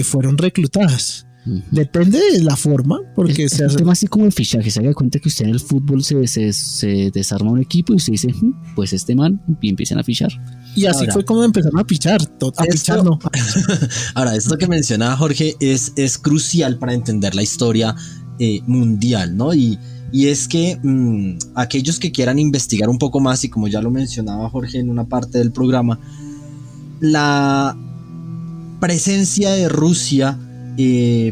fueron reclutadas. Depende de la forma, porque es un tema así como el fichaje. Se haga cuenta que usted en el fútbol se desarma un equipo y usted dice, pues este man, y empiezan a fichar. Y así fue como empezaron a pichar. Ahora, esto que mencionaba Jorge es crucial para entender la historia mundial, ¿no? Y es que aquellos que quieran investigar un poco más, y como ya lo mencionaba Jorge en una parte del programa, la presencia de Rusia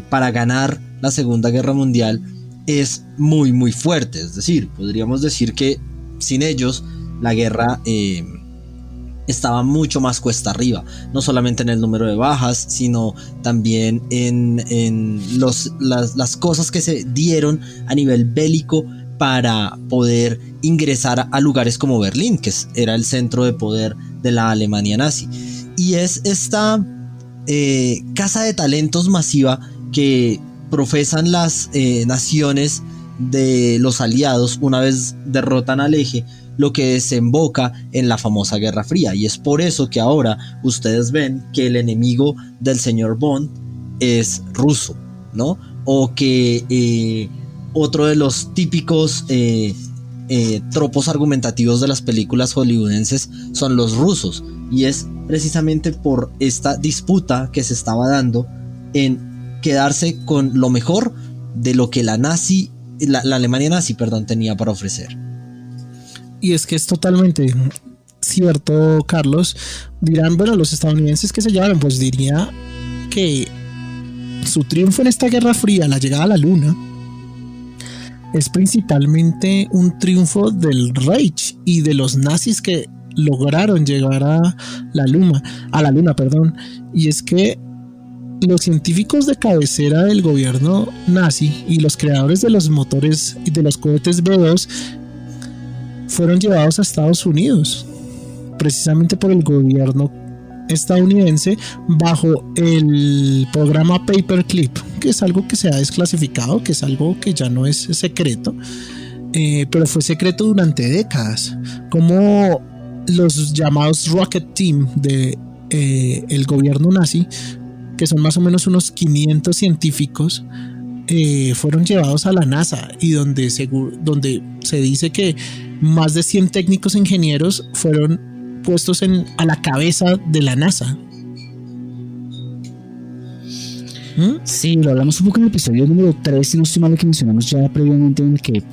para ganar la Segunda Guerra Mundial es muy muy fuerte. Es decir, podríamos decir que sin ellos la guerra estaba mucho más cuesta arriba, no solamente en el número de bajas, sino también en las cosas que se dieron a nivel bélico para poder ingresar a lugares como Berlín, que era el centro de poder de la Alemania nazi. Y es esta casa de talentos masiva que profesan las naciones de los aliados una vez derrotan al eje, lo que desemboca en la famosa Guerra Fría. Y es por eso que ahora ustedes ven que el enemigo del señor Bond es ruso, ¿no? O que otro de los típicos tropos argumentativos de las películas hollywoodenses son los rusos, y es precisamente por esta disputa que se estaba dando en quedarse con lo mejor de lo que la Alemania nazi, tenía para ofrecer. Y es que es totalmente cierto, Carlos. Dirán, bueno, los estadounidenses que se llevaron, pues diría que su triunfo en esta Guerra Fría, la llegada a la Luna, es principalmente un triunfo del Reich y de los nazis que lograron llegar a la luna, y es que los científicos de cabecera del gobierno nazi y los creadores de los motores y de los cohetes B-2 fueron llevados a Estados Unidos, precisamente por el gobierno estadounidense, bajo el programa Paperclip, que es algo que se ha desclasificado, que es algo que ya no es secreto, pero fue secreto durante décadas, como los llamados Rocket Team de el gobierno nazi, que son más o menos unos 500 científicos, fueron llevados a la NASA, y donde se dice que más de 100 técnicos ingenieros fueron puestos a la cabeza de la NASA. Sí, lo hablamos un poco en el episodio número 3, si no estoy mal, lo que mencionamos ya previamente, en el que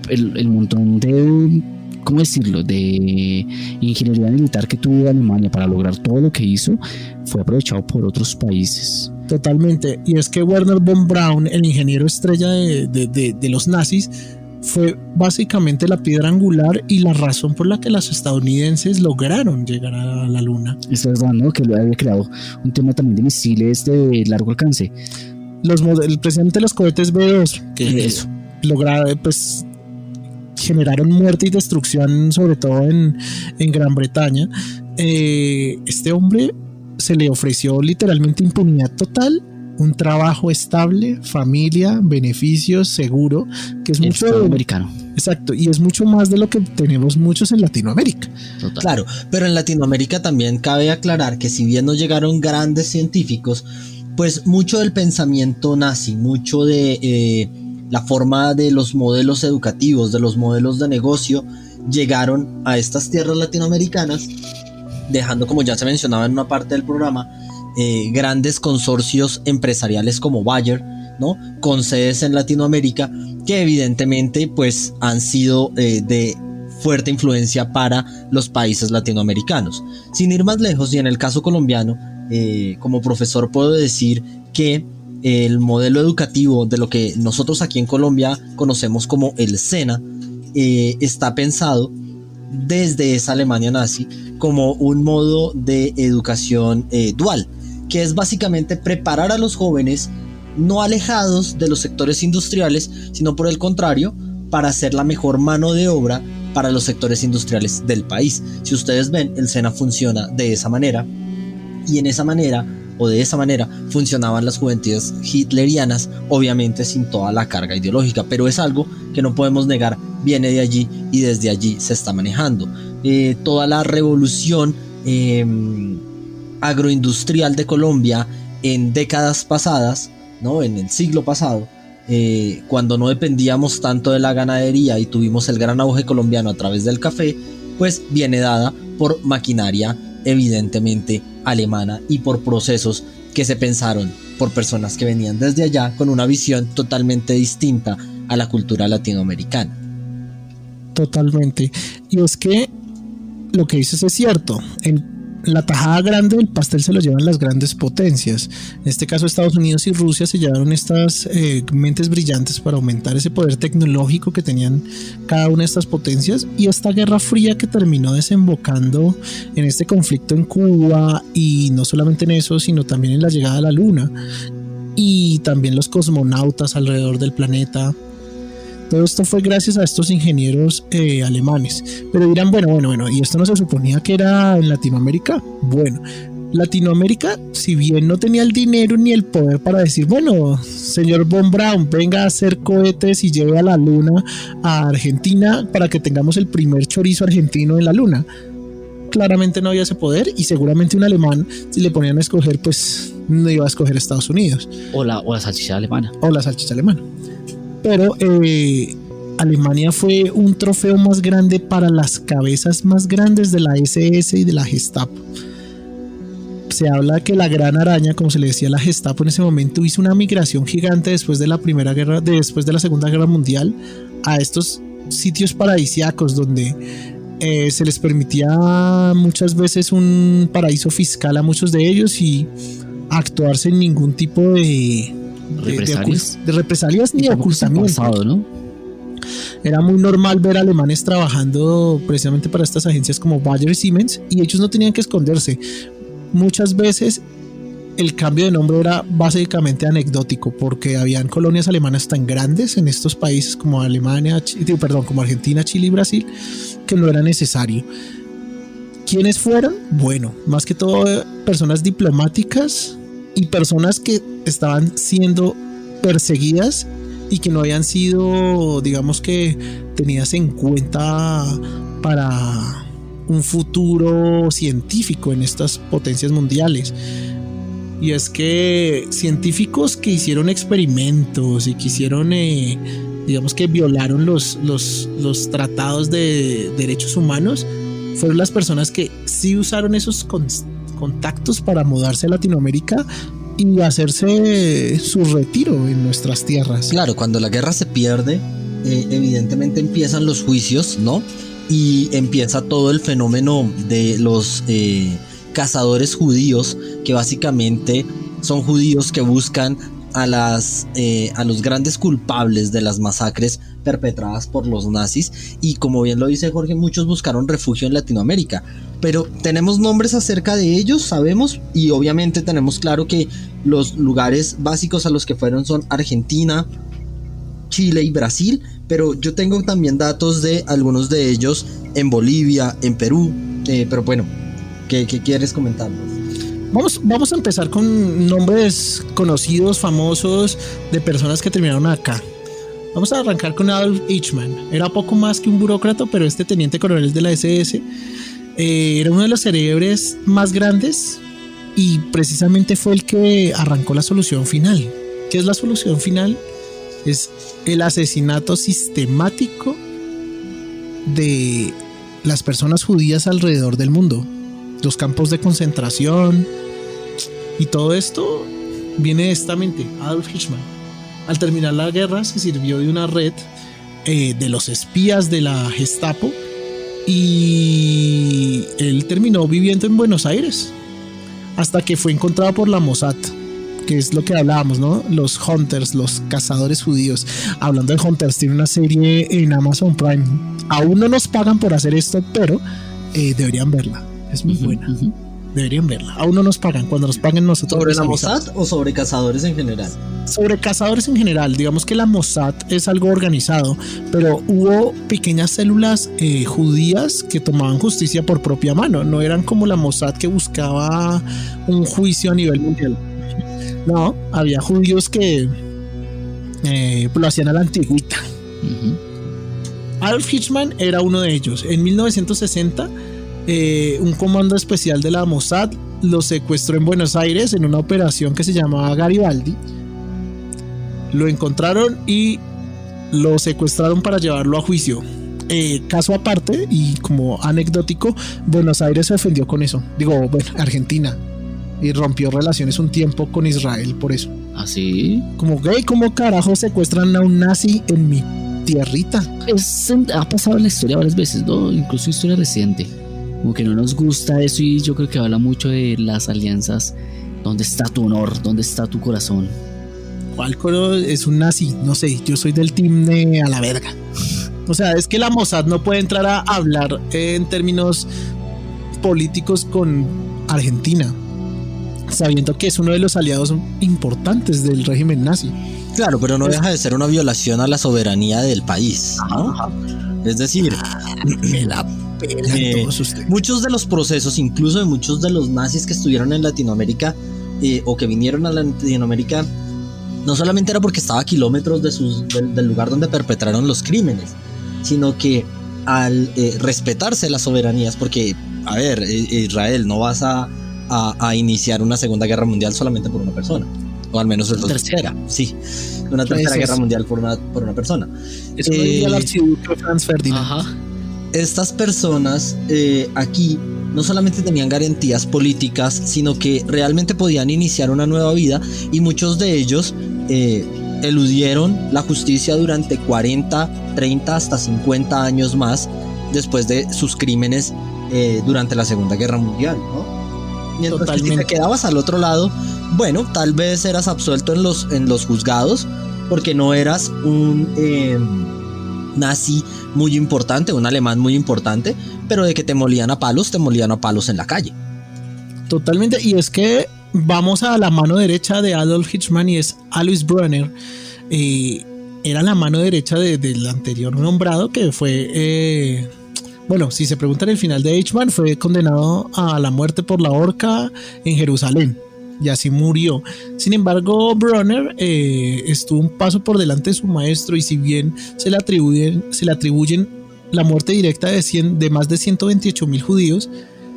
el montón de, ¿cómo decirlo?, de ingeniería militar que tuvo Alemania para lograr todo lo que hizo fue aprovechado por otros países. Totalmente, y es que Werner von Braun, el ingeniero estrella de los nazis, fue básicamente la piedra angular y la razón por la que los estadounidenses lograron llegar a la Luna. Esto es verdad, ¿no? Que lo había creado un tema también de misiles de largo alcance. Precisamente los cohetes B-2, que eso lograron, pues, generaron muerte y destrucción, sobre todo en Gran Bretaña. Este hombre se le ofreció literalmente impunidad total, un trabajo estable, familia, beneficios, seguro, que es el mucho americano. Exacto, y es mucho más de lo que tenemos muchos en Latinoamérica. Total. Claro, pero en Latinoamérica también cabe aclarar que si bien no llegaron grandes científicos, pues mucho del pensamiento nazi, mucho de la forma de los modelos educativos, de los modelos de negocio, llegaron a estas tierras latinoamericanas, dejando, como ya se mencionaba en una parte del programa, grandes consorcios empresariales como Bayer, ¿no?, con sedes en Latinoamérica, que evidentemente pues han sido de fuerte influencia para los países latinoamericanos. Sin ir más lejos, y en el caso colombiano, como profesor puedo decir que el modelo educativo de lo que nosotros aquí en Colombia conocemos como el SENA está pensado desde esa Alemania nazi como un modo de educación dual, que es básicamente preparar a los jóvenes no alejados de los sectores industriales, sino por el contrario, para hacer la mejor mano de obra para los sectores industriales del país. Si ustedes ven, el SENA funciona de esa manera, y de esa manera funcionaban las juventudes hitlerianas, obviamente sin toda la carga ideológica, pero es algo que no podemos negar, viene de allí y desde allí se está manejando. Toda la revolución agroindustrial de Colombia en décadas pasadas, ¿no? En el siglo pasado, cuando no dependíamos tanto de la ganadería y tuvimos el gran auge colombiano a través del café, pues viene dada por maquinaria evidentemente alemana y por procesos que se pensaron por personas que venían desde allá con una visión totalmente distinta a la cultura latinoamericana. Totalmente. Y es que lo que dices es cierto. La tajada grande del pastel se lo llevan las grandes potencias. En este caso Estados Unidos y Rusia se llevaron estas mentes brillantes para aumentar ese poder tecnológico que tenían cada una de estas potencias, y esta guerra fría que terminó desembocando en este conflicto en Cuba, y no solamente en eso, sino también en la llegada a la luna y también los cosmonautas alrededor del planeta. Todo esto fue gracias a estos ingenieros alemanes. Pero dirán, bueno, ¿y esto no se suponía que era en Latinoamérica? Bueno, Latinoamérica, si bien no tenía el dinero ni el poder para decir, bueno, señor Von Braun, venga a hacer cohetes y lleve a la luna a Argentina para que tengamos el primer chorizo argentino en la luna. Claramente no había ese poder, y seguramente un alemán, si le ponían a escoger, pues no iba a escoger Estados Unidos. O la salchicha alemana. Pero Alemania fue un trofeo más grande para las cabezas más grandes de la SS y de la Gestapo. Se habla que la Gran Araña, como se le decía a la Gestapo en ese momento, hizo una migración gigante después de la Segunda Guerra Mundial a estos sitios paradisíacos donde se les permitía muchas veces un paraíso fiscal a muchos de ellos y actuar sin ningún tipo de represalias ni ocultamiento, pasado, ¿no? Era muy normal ver alemanes trabajando precisamente para estas agencias como Bayer y Siemens, y ellos no tenían que esconderse. Muchas veces el cambio de nombre era básicamente anecdótico, porque habían colonias alemanas tan grandes en estos países como como Argentina, Chile y Brasil, que no era necesario. ¿Quiénes fueron? Bueno, más que todo personas diplomáticas y personas que estaban siendo perseguidas y que no habían sido, digamos que, tenidas en cuenta para un futuro científico en estas potencias mundiales. Y es que científicos que hicieron experimentos y que hicieron, digamos que violaron los tratados de derechos humanos, fueron las personas que sí usaron esos contactos para mudarse a Latinoamérica y hacerse su retiro en nuestras tierras. Claro, cuando la guerra se pierde, evidentemente empiezan los juicios, ¿no? Y empieza todo el fenómeno de los cazadores judíos, que básicamente son judíos que buscan a los grandes culpables de las masacres perpetradas por los nazis, y como bien lo dice Jorge, muchos buscaron refugio en Latinoamérica, pero tenemos nombres acerca de ellos, sabemos, y obviamente tenemos claro que los lugares básicos a los que fueron son Argentina, Chile y Brasil, pero yo tengo también datos de algunos de ellos en Bolivia, en Perú, pero bueno, ¿qué quieres comentarnos? Vamos a empezar con nombres conocidos, famosos, de personas que terminaron acá. Vamos a arrancar con Adolf Eichmann. Era poco más que un burócrata, pero este teniente coronel de la SS era uno de los cerebros más grandes, y precisamente fue el que arrancó la solución final. ¿Qué es la solución final? Es el asesinato sistemático de las personas judías alrededor del mundo. Los campos de concentración y todo esto viene de esta mente, Adolf Eichmann. Al terminar la guerra se sirvió de una red de los espías de la Gestapo, y él terminó viviendo en Buenos Aires hasta que fue encontrado por la Mossad, que es lo que hablábamos, ¿no? Los Hunters, los cazadores judíos. Hablando de Hunters, tiene una serie en Amazon Prime. Aún no nos pagan por hacer esto, pero deberían verla. Es muy buena. deberían verla. Aún no nos pagan, cuando nos paguen nosotros. ¿Sobre la avisamos. Mossad o sobre cazadores en general? Sobre cazadores en general, digamos que la Mossad es algo organizado, pero hubo pequeñas células judías que tomaban justicia por propia mano, no eran como la Mossad que buscaba un juicio a nivel mundial. No, había judíos que lo hacían a la antigüita. Adolf Eichmann era uno de ellos. En 1960, un comando especial de la Mossad lo secuestró en Buenos Aires en una operación que se llamaba Garibaldi. Lo encontraron y lo secuestraron para llevarlo a juicio. Caso aparte y como anecdótico, Buenos Aires se ofendió con eso. Digo, bueno, Argentina. Y rompió relaciones un tiempo con Israel por eso. ¿Ah, sí? Como, gay, ¿cómo carajo secuestran a un nazi en mi tierrita? Ha pasado en la historia varias veces, ¿no? Incluso historia reciente. Como que no nos gusta eso y yo creo que habla mucho de las alianzas. ¿Dónde está tu honor? ¿Dónde está tu corazón? ¿Cuál coro es un nazi? No sé, yo soy del team de a la verga. O sea, es que la Mossad no puede entrar a hablar en términos políticos con Argentina, sabiendo que es uno de los aliados importantes del régimen nazi. Claro, pero no deja de ser una violación a la soberanía del país, ¿no? Es decir, muchos de los procesos, incluso de muchos de los nazis que estuvieron en Latinoamérica o que vinieron a Latinoamérica, no solamente era porque estaba a kilómetros del lugar donde perpetraron los crímenes, sino que al respetarse las soberanías, porque, a ver, Israel, no vas a iniciar una segunda guerra mundial solamente por una persona, o al menos es la tercera, sí, una tercera guerra mundial por una persona. Eso lo diría el archiduque Franz Ferdinand. Ajá. Estas personas aquí no solamente tenían garantías políticas, sino que realmente podían iniciar una nueva vida, y muchos de ellos eludieron la justicia durante 40, 30, hasta 50 años más después de sus crímenes durante la Segunda Guerra Mundial, ¿no? Mientras que si te quedabas al otro lado, bueno, tal vez eras absuelto en los juzgados porque no eras un nazi muy importante, un alemán muy importante, pero de que te molían a palos en la calle. Totalmente, y es que vamos a la mano derecha de Adolf Eichmann y es Alois Brunner. Era la mano derecha del anterior nombrado que fue... bueno, si se preguntan, el final de Eichmann fue condenado a la muerte por la horca en Jerusalén y así murió. Sin embargo, Brunner estuvo un paso por delante de su maestro, y si bien se le atribuyen la muerte directa de más de 128,000 judíos,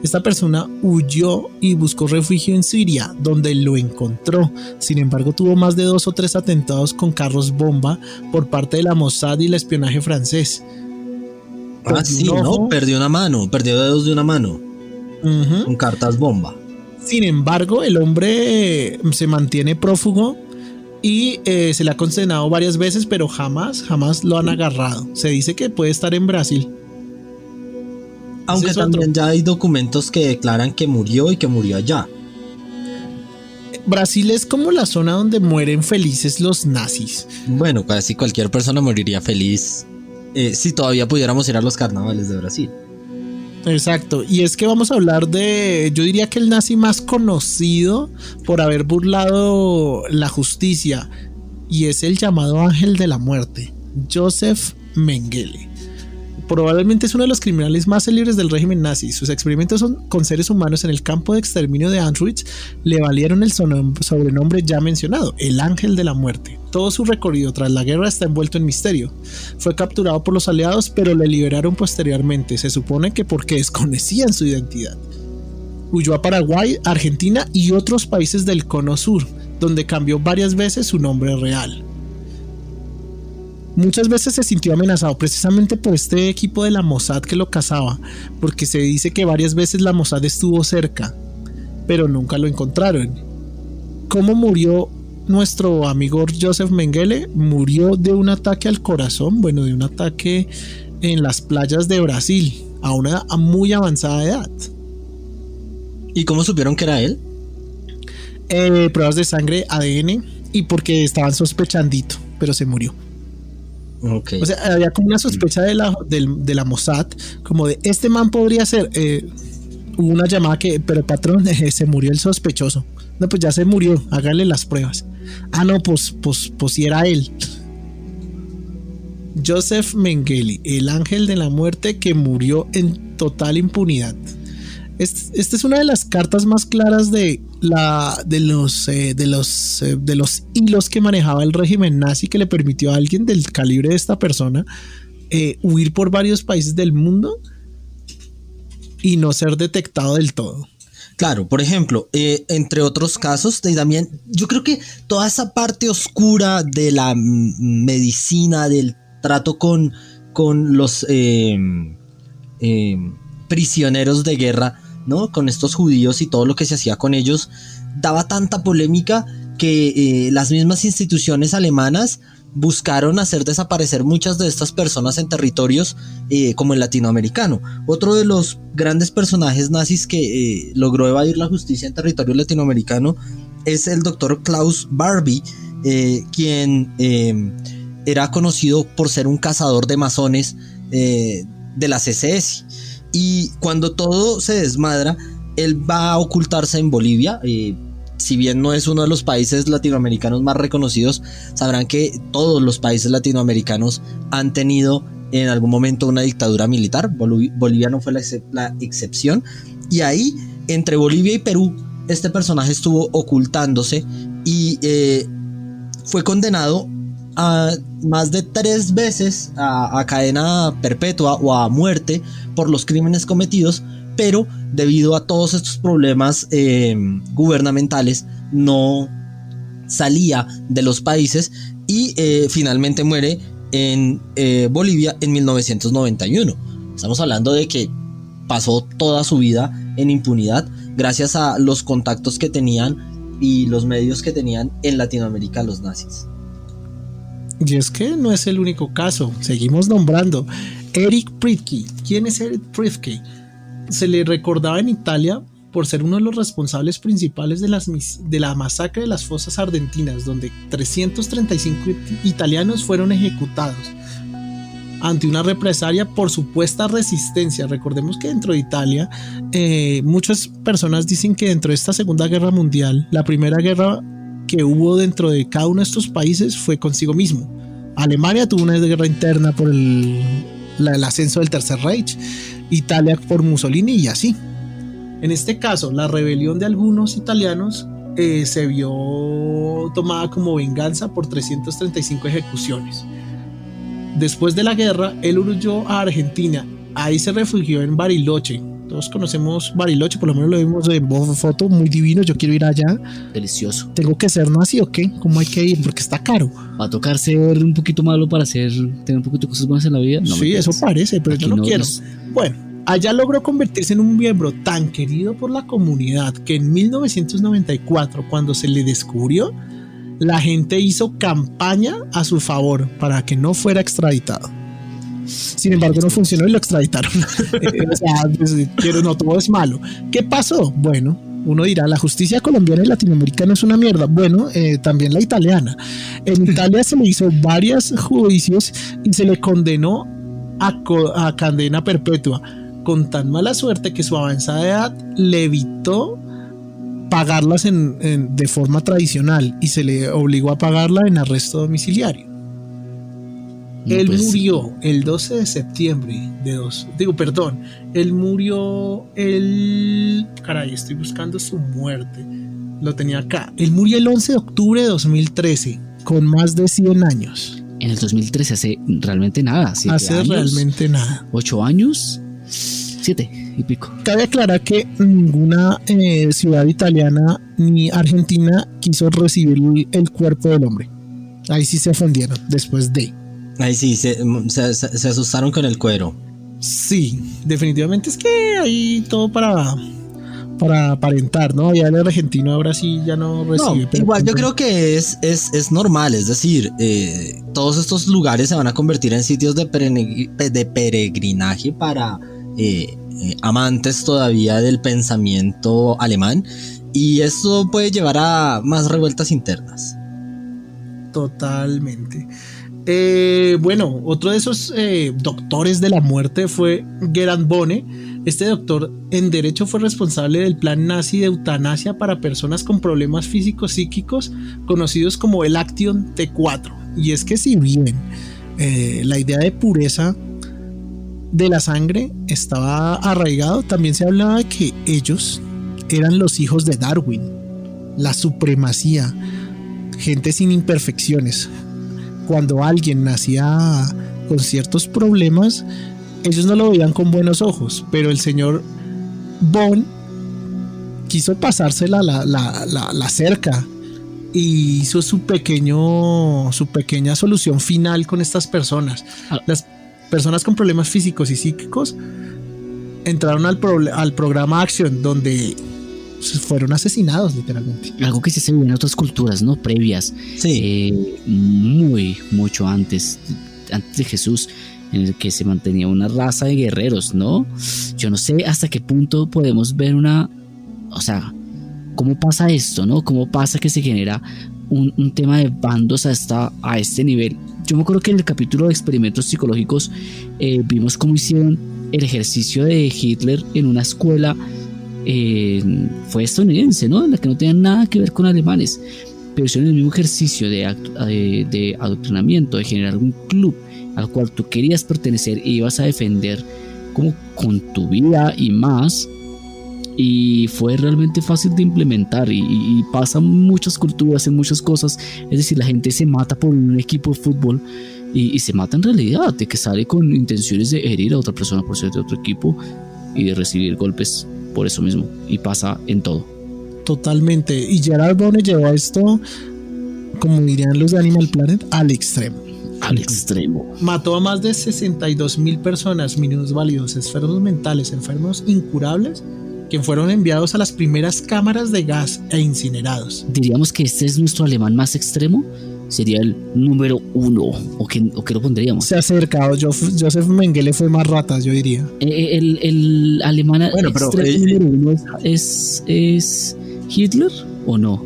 esta persona huyó y buscó refugio en Siria, donde lo encontró. Sin embargo, tuvo más de 2 o 3 atentados con carros bomba por parte de la Mossad y el espionaje francés. Sí, ¿no? Perdió dedos de una mano con cartas bomba. Sin embargo, el hombre se mantiene prófugo y se le ha condenado varias veces, pero jamás lo han agarrado. Se dice que puede estar en Brasil. Aunque también ya hay documentos que declaran que murió y que murió allá. Brasil es como la zona donde mueren felices los nazis. Bueno, casi cualquier persona moriría feliz si todavía pudiéramos ir a los carnavales de Brasil. Exacto, y es que vamos a hablar de, yo diría que el nazi más conocido por haber burlado la justicia, y es el llamado ángel de la muerte, Josef Mengele. Probablemente es uno de los criminales más célebres del régimen nazi. Sus experimentos con seres humanos en el campo de exterminio de Auschwitz le valieron el sobrenombre ya mencionado, el ángel de la muerte. Todo su recorrido tras la guerra está envuelto en misterio. Fue capturado por los aliados, pero le liberaron posteriormente. Se supone que porque desconocían su identidad. Huyó a Paraguay, Argentina y otros países del cono sur, donde cambió varias veces su nombre real. Muchas veces se sintió amenazado precisamente por este equipo de la Mossad que lo cazaba, porque se dice que varias veces la Mossad estuvo cerca, pero nunca lo encontraron. ¿Cómo murió nuestro amigo Josef Mengele? Murió de un ataque al corazón, de un ataque en las playas de Brasil, a una muy avanzada edad. ¿Y cómo supieron que era él? Pruebas de sangre, ADN, y porque estaban sospechandito, pero se murió. Okay. O sea, había como una sospecha de la Mossad, como de este man podría ser, hubo una llamada que, pero patrón, se murió el sospechoso. No, pues ya se murió, hágale las pruebas. Ah, no, pues sí era él. Joseph Mengele, el ángel de la muerte que murió en total impunidad. Esta es una de las cartas más claras de los hilos que manejaba el régimen nazi, que le permitió a alguien del calibre de esta persona huir por varios países del mundo y no ser detectado del todo. Claro, por ejemplo, entre otros casos, también yo creo que toda esa parte oscura de la medicina, del trato con los prisioneros de guerra, ¿no? Con estos judíos y todo lo que se hacía con ellos, daba tanta polémica que las mismas instituciones alemanas buscaron hacer desaparecer muchas de estas personas en territorios como el latinoamericano. Otro de los grandes personajes nazis que logró evadir la justicia en territorio latinoamericano es el doctor Klaus Barbie, quien era conocido por ser un cazador de masones de las SS. Y cuando todo se desmadra, él va a ocultarse en Bolivia. Si bien no es uno de los países latinoamericanos más reconocidos, sabrán que todos los países latinoamericanos han tenido en algún momento una dictadura militar. Bolivia no fue la excepción. Y ahí, entre Bolivia y Perú, este personaje estuvo ocultándose y fue condenado a más de 3 veces a cadena perpetua o a muerte por los crímenes cometidos, pero debido a todos estos problemas gubernamentales no salía de los países y finalmente muere en Bolivia en 1991. Estamos hablando de que pasó toda su vida en impunidad gracias a los contactos que tenían y los medios que tenían en Latinoamérica los nazis. Y es que no es el único caso, seguimos nombrando. Erich Priebke. ¿Quién es Erich Priebke? Se le recordaba en Italia por ser uno de los responsables principales de la masacre de las fosas argentinas, donde 335 italianos fueron ejecutados ante una represalia por supuesta resistencia. Recordemos que dentro de Italia muchas personas dicen que dentro de esta Segunda Guerra Mundial, la primera guerra que hubo dentro de cada uno de estos países fue consigo mismo. Alemania tuvo una guerra interna por el ascenso del Tercer Reich, Italia por Mussolini y así. En este caso, la rebelión de algunos italianos se vio tomada como venganza por 335 ejecuciones. Después de la guerra, él huyó a Argentina. Ahí se refugió en Bariloche. Todos conocemos Bariloche, por lo menos lo vimos en foto, muy divino. Yo quiero ir allá. Delicioso. ¿Tengo que ser nazi o qué? ¿Cómo hay que ir? Porque está caro. Va a tocar ser un poquito malo para tener un poquito de cosas buenas en la vida. No, sí, eso parece, pero aquí yo no quiero. Bueno, allá logró convertirse en un miembro tan querido por la comunidad que en 1994, cuando se le descubrió, la gente hizo campaña a su favor para que no fuera extraditado. Sin embargo, no funcionó y lo extraditaron. O sea, pero no todo es malo. ¿Qué pasó? Bueno, uno dirá, la justicia colombiana y latinoamericana es una mierda. Bueno, también la italiana. En Italia se le hizo varios juicios y se le condenó a cadena perpetua, con tan mala suerte que su avanzada edad le evitó pagarlas de forma tradicional y se le obligó a pagarla en arresto domiciliario. Él murió el 12 de septiembre él murió estoy buscando su muerte, lo tenía acá. Él murió el 11 de octubre de 2013, con más de 100 años. En el 2013 hace realmente nada. 7 años, realmente nada. 8 años, 7 y pico. Cabe aclarar que ninguna ciudad italiana ni argentina quiso recibir el cuerpo del hombre. Ahí sí se ofendieron después de... Ahí sí, se asustaron con el cuero. Sí, definitivamente es que hay todo para aparentar, ¿no? Ya el argentino ahora sí ya no recibe. No, igual yo creo que es normal, es decir, todos estos lugares se van a convertir en sitios de peregrinaje para amantes todavía del pensamiento alemán, y esto puede llevar a más revueltas internas. Totalmente. Bueno, otro de esos doctores de la muerte fue Gerhard Bone. Este doctor en derecho fue responsable del plan nazi de eutanasia para personas con problemas físicos psíquicos conocidos como el Action T4. Y es que si bien la idea de pureza de la sangre estaba arraigado, también se hablaba de que ellos eran los hijos de Darwin, la supremacía, gente sin imperfecciones. Cuando alguien nacía con ciertos problemas, ellos no lo veían con buenos ojos, pero el señor Bone quiso pasársela la cerca y hizo su pequeña solución final con estas personas. Las personas con problemas físicos y psíquicos entraron al programa Action, donde fueron asesinados literalmente. Algo que se veía en otras culturas, ¿no? Previas. Sí. Mucho antes de Jesús, en el que se mantenía una raza de guerreros, ¿no? Yo no sé hasta qué punto podemos ver o sea, ¿cómo pasa esto, no? ¿Cómo pasa que se genera un tema de bandos a este nivel? Yo me acuerdo que en el capítulo de experimentos psicológicos vimos cómo hicieron el ejercicio de Hitler en una escuela fue estadounidense, ¿no? En la que no tenía nada que ver con alemanes, pero hicieron el mismo ejercicio de adoctrinamiento, de generar un club al cual tú querías pertenecer e ibas a defender como con tu vida y más, y fue realmente fácil de implementar y pasa en muchas culturas, en muchas cosas. Es decir, la gente se mata por un equipo de fútbol y se mata en realidad, de que sale con intenciones de herir a otra persona por ser de otro equipo y de recibir golpes por eso mismo, y pasa en todo. Totalmente. Y Gerhard Bone llevó esto, como dirían los de Animal Planet, al extremo. Mató a más de 62,000 personas, minusválidos, enfermos mentales, enfermos incurables, que fueron enviados a las primeras cámaras de gas e incinerados. Diríamos que este es nuestro alemán más extremo. Sería el número 1, ¿o qué lo pondríamos? Se ha acercado. Joseph Mengele fue más ratas, yo diría. El alemán extremo número 1 es Hitler, ¿o no?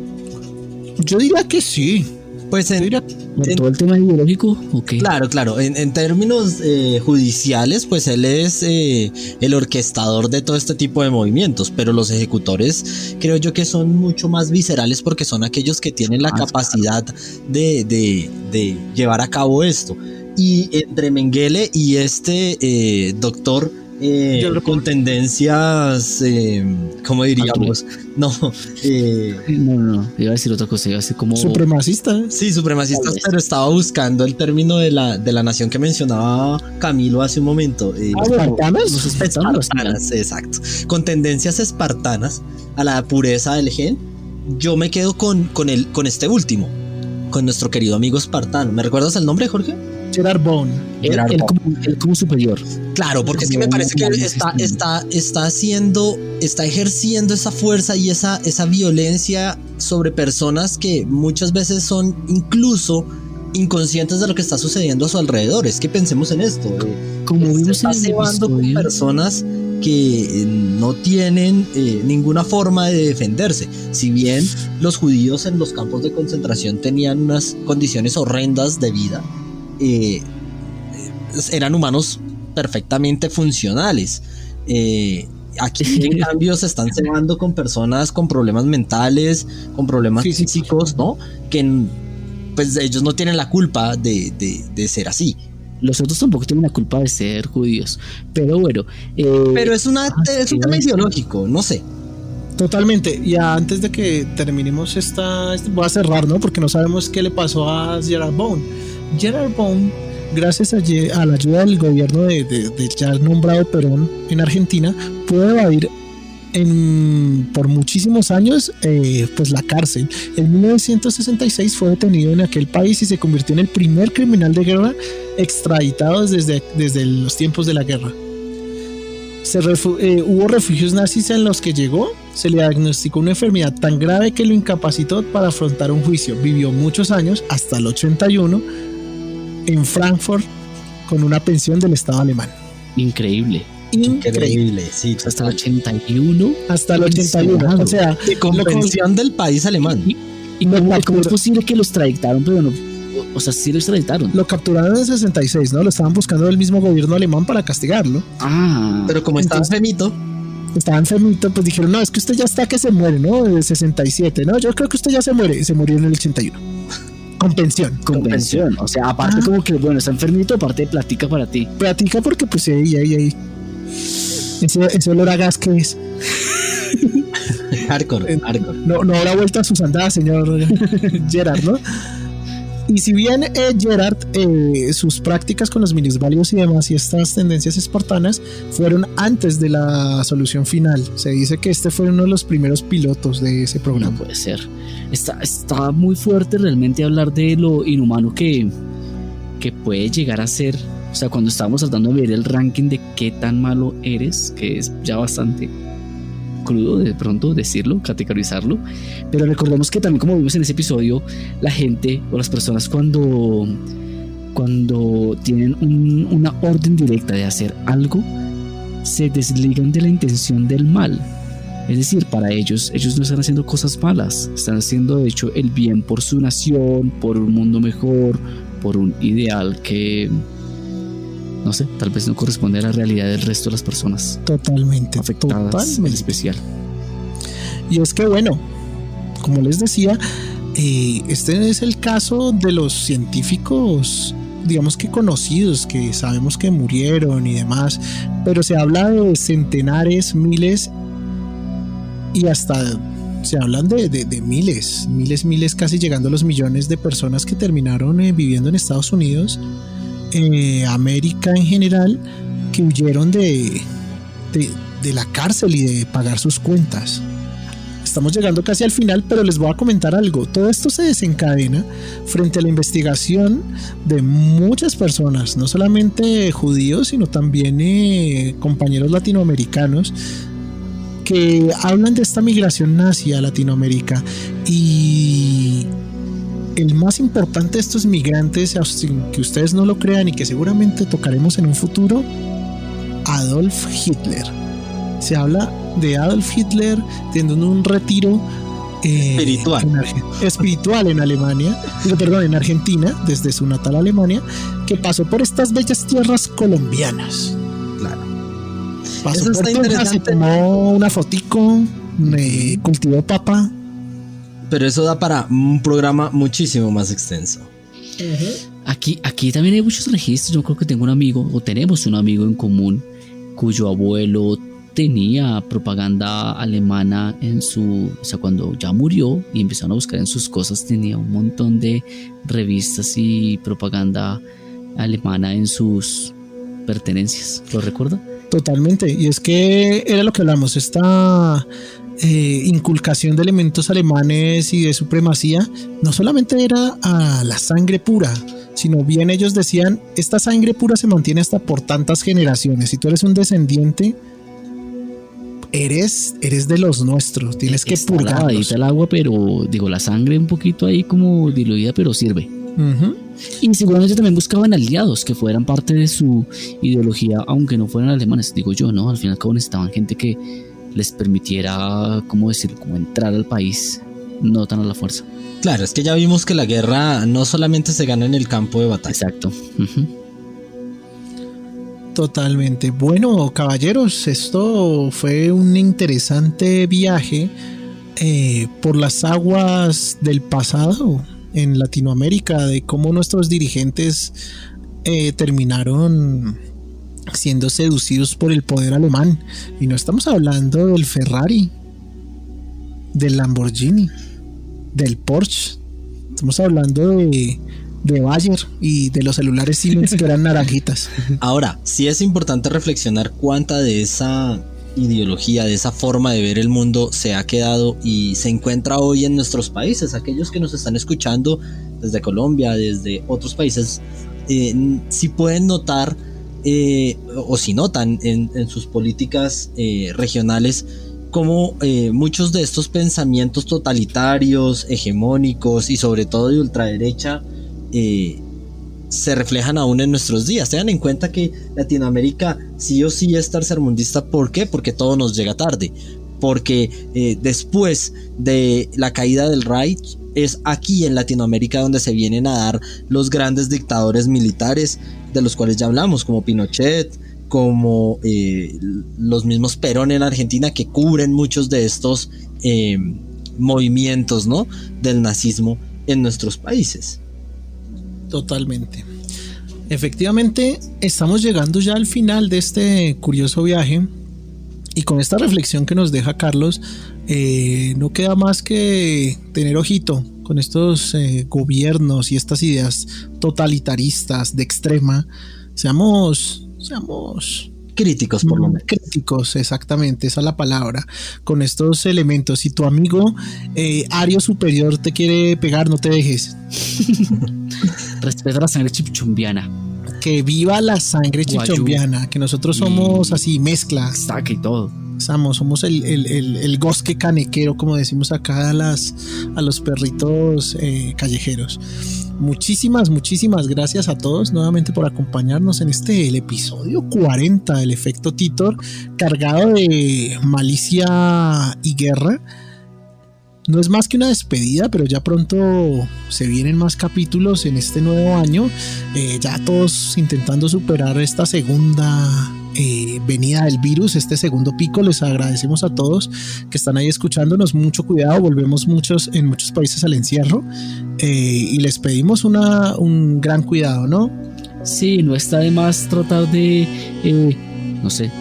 Yo diría que sí. Pues ¿Por todo el tema ideológico? Okay. Claro. En términos judiciales, pues él es el orquestador de todo este tipo de movimientos, pero los ejecutores creo yo que son mucho más viscerales, porque son aquellos que tienen la capacidad de llevar a cabo esto. Y entre Mengele y este doctor con tendencias, ¿cómo diríamos? No, iba a decir otra cosa, iba a decir como... ¿Supremacista? Sí, supremacistas, pero estaba buscando el término de la nación que mencionaba Camilo hace un momento. ¿Espartanos? Espartanas, exacto. Con tendencias espartanas a la pureza del gen. Yo me quedo con este último, con nuestro querido amigo espartano. ¿Me recuerdas el nombre, Jorge? Gerhard Bone. Él como superior. Claro, porque es que me parece que está ejerciendo esa fuerza y esa violencia sobre personas que muchas veces son incluso inconscientes de lo que está sucediendo a su alrededor. Es que pensemos en esto. Como vimos se está cebando con personas que no tienen ninguna forma de defenderse. Si bien los judíos en los campos de concentración tenían unas condiciones horrendas de vida, eran humanos perfectamente funcionales. Aquí en cambio se están cebando con personas con problemas mentales, con problemas físicos, ¿no? Que pues ellos no tienen la culpa de ser así. Los otros tampoco tienen la culpa de ser judíos, pero bueno. Pero es un tema ideológico, no sé. Totalmente. Y antes de que terminemos voy a cerrar, ¿no? Porque no sabemos qué le pasó a Gerhard Bone. Gerhard Bone, gracias a la ayuda del gobierno de ya nombrado Perón en Argentina, pudo evadir por muchísimos años pues la cárcel. En 1966 fue detenido en aquel país y se convirtió en el primer criminal de guerra extraditado desde los tiempos de la guerra. Hubo refugios nazis en los que llegó. Se le diagnosticó una enfermedad tan grave que lo incapacitó para afrontar un juicio. Vivió muchos años, hasta el 81, en Frankfurt, con una pensión del Estado alemán. Increíble, sí. Hasta el 81. Hasta el 81, o sea, de convención del país alemán. ¿Y cómo es posible que los extraditaron, pero no o sea, sí lo extraditaron. Lo capturaron en 66, ¿no? Lo estaban buscando del mismo gobierno alemán para castigarlo. Pero como estaba enfermito, pues dijeron, no, es que usted ya está que se muere, ¿no? De 67, ¿no? Yo creo que usted ya se muere. Y se murió en el 81. Con pensión. Con pensión. O sea, aparte como que, bueno, está enfermito, aparte platica para ti. Platica porque pues ahí. Ese olor a gas que es. hardcore. No habrá vuelto a sus andadas, señor Gerard, ¿no? Y si bien Gerard, sus prácticas con los minusválidos y demás y estas tendencias espartanas fueron antes de la solución final, se dice que este fue uno de los primeros pilotos de ese programa. No puede ser. Está muy fuerte realmente hablar de lo inhumano que puede llegar a ser. O sea, cuando estábamos tratando de ver el ranking de qué tan malo eres, que es ya bastante crudo de pronto decirlo, categorizarlo, pero recordemos que también, como vimos en ese episodio, la gente o las personas cuando tienen una orden directa de hacer algo, se desligan de la intención del mal. Es decir, para ellos no están haciendo cosas malas, están haciendo de hecho el bien por su nación, por un mundo mejor, por un ideal que, no sé, tal vez no corresponde a la realidad del resto de las personas. Totalmente. Afectadas en especial. Y es que bueno, como les decía, este es el caso de los científicos, digamos que conocidos, que sabemos que murieron y demás, pero se habla de centenares, miles y hasta se hablan de miles, casi llegando a los millones de personas que terminaron viviendo en Estados Unidos, América en general, que huyeron de la cárcel y de pagar sus cuentas. Estamos llegando casi al final, pero les voy a comentar algo. Todo esto se desencadena frente a la investigación de muchas personas, no solamente judíos, sino también compañeros latinoamericanos, que hablan de esta migración nazi a Latinoamérica. Y el más importante de estos migrantes, que ustedes no lo crean y que seguramente tocaremos en un futuro, Adolf Hitler. Se habla de Adolf Hitler teniendo un retiro espiritual en Alemania, en Argentina, desde su natal Alemania, que pasó por estas bellas tierras colombianas. Claro. Pasó por Texas, se tomó una fotico, cultivó papa. Pero eso da para un programa muchísimo más extenso. Aquí también hay muchos registros. Yo creo que tengo un amigo, o tenemos un amigo en común, cuyo abuelo tenía propaganda alemana o sea, cuando ya murió y empezaron a buscar en sus cosas, tenía un montón de revistas y propaganda alemana en sus pertenencias. ¿Lo recuerda? Totalmente, y es que era lo que hablamos, esta inculcación de elementos alemanes y de supremacía, no solamente era a la sangre pura, sino bien ellos decían, esta sangre pura se mantiene hasta por tantas generaciones, si tú eres un descendiente, eres de los nuestros, tienes que purgarlos. El agua, pero digo, la sangre un poquito ahí como diluida, pero sirve. Y seguramente también buscaban aliados que fueran parte de su ideología, aunque no fueran alemanes, digo yo, ¿no? Al final cabo necesitaban gente que les permitiera, ¿cómo decirlo?, como entrar al país, no tan a la fuerza. Claro, es que ya vimos que la guerra no solamente se gana en el campo de batalla. Exacto. Totalmente. Bueno, caballeros, esto fue un interesante viaje por las aguas del pasado en Latinoamérica, de cómo nuestros dirigentes terminaron siendo seducidos por el poder alemán. Y no estamos hablando del Ferrari, del Lamborghini, del Porsche. Estamos hablando de Bayer y de los celulares Siemens que eran naranjitas. Ahora, sí es importante reflexionar cuánta de esa ideología, de esa forma de ver el mundo se ha quedado y se encuentra hoy en nuestros países. Aquellos que nos están escuchando desde Colombia, desde otros países, si pueden notar o si notan en sus políticas regionales cómo muchos de estos pensamientos totalitarios, hegemónicos y sobre todo de ultraderecha se reflejan aún en nuestros días. Tengan en cuenta que Latinoamérica sí o sí es tercermundista. ¿Por qué? Porque todo nos llega tarde. porque después de la caída del Reich es aquí en Latinoamérica donde se vienen a dar los grandes dictadores militares de los cuales ya hablamos, como Pinochet, como los mismos Perón en Argentina, que cubren muchos de estos movimientos, ¿no?, del nazismo en nuestros países. Totalmente. Efectivamente, estamos llegando ya al final de este curioso viaje, y con esta reflexión que nos deja Carlos, no queda más que tener ojito con estos gobiernos y estas ideas totalitaristas de extrema. Seamos críticos, por lo menos. Críticos, exactamente, esa es la palabra, con estos elementos. Si tu amigo ario superior te quiere pegar, no te dejes. Respeta la sangre chichumbiana. Que viva la sangre chichombiana, que nosotros somos así, mezcla. Saca y todo. Somos el gosque canequero, como decimos acá a los perritos callejeros. Muchísimas gracias a todos nuevamente por acompañarnos en el episodio 40 del Efecto Titor, cargado de malicia y guerra. No es más que una despedida, pero ya pronto se vienen más capítulos en este nuevo año, ya todos intentando superar esta segunda venida del virus, este segundo pico. Les agradecemos a todos que están ahí escuchándonos. Mucho cuidado, volvemos en muchos países al encierro, y les pedimos un gran cuidado, ¿no? Sí, no está de más tratar de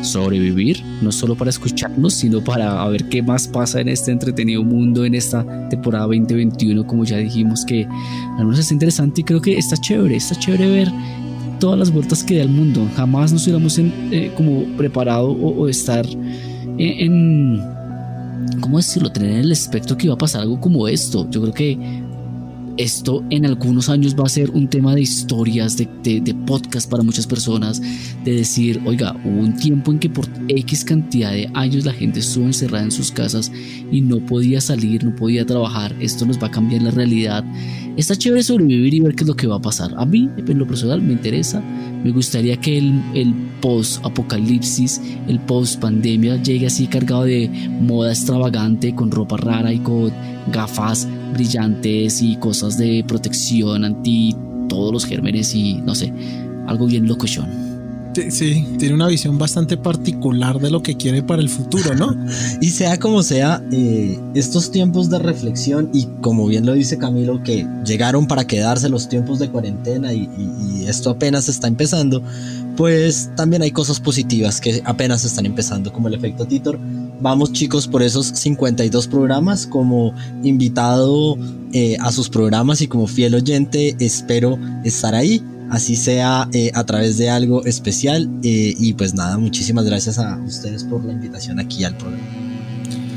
sobrevivir, no solo para escucharnos, sino para ver qué más pasa en este entretenido mundo en esta temporada 2021. Como ya dijimos, que al menos está interesante, y creo que está chévere ver todas las vueltas que da el mundo. Jamás nos hubiéramos como preparado o estar en ¿cómo decirlo? Tener en el espectro que iba a pasar algo como esto. Yo creo que esto en algunos años va a ser un tema de historias, de podcast para muchas personas, de decir, oiga, hubo un tiempo en que por X cantidad de años la gente estuvo encerrada en sus casas y no podía salir, no podía trabajar. Esto nos va a cambiar la realidad. Está chévere sobrevivir y ver qué es lo que va a pasar. A mí, en lo personal, me interesa. Me gustaría que el post-apocalipsis, el post-pandemia llegue así cargado de moda extravagante, con ropa rara y con gafas brillantes y cosas de protección anti todos los gérmenes y no sé, algo bien locochón. Sí, tiene una visión bastante particular de lo que quiere para el futuro, ¿no? Y sea como sea, estos tiempos de reflexión, y como bien lo dice Camilo, que llegaron para quedarse los tiempos de cuarentena y esto apenas está empezando, pues también hay cosas positivas que apenas están empezando, como el Efecto Titor. Vamos, chicos, por esos 52 programas como invitado a sus programas, y como fiel oyente espero estar ahí, así sea a través de algo especial, y pues nada, muchísimas gracias a ustedes por la invitación aquí al programa.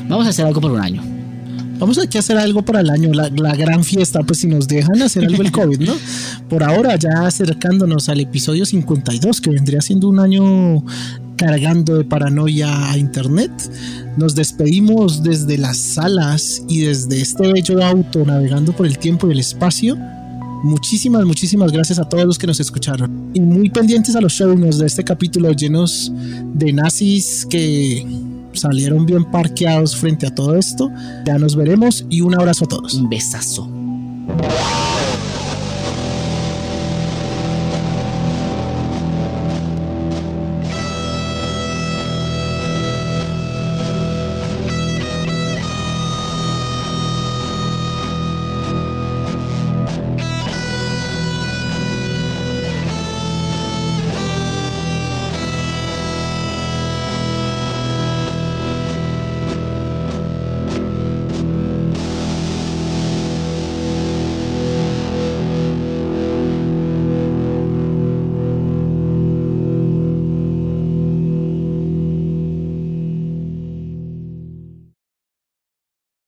Vamos a hacer algo por un año. Vamos aquí a hacer algo para el año, la gran fiesta, pues si nos dejan hacer algo el COVID, ¿no? Por ahora, ya acercándonos al episodio 52, que vendría siendo un año cargando de paranoia a internet. Nos despedimos desde las salas y desde este bello auto navegando por el tiempo y el espacio. Muchísimas gracias a todos los que nos escucharon, y muy pendientes a los show notes de este capítulo, llenos de nazis que salieron bien parqueados frente a todo esto. Ya nos veremos, y un abrazo a todos. Un besazo.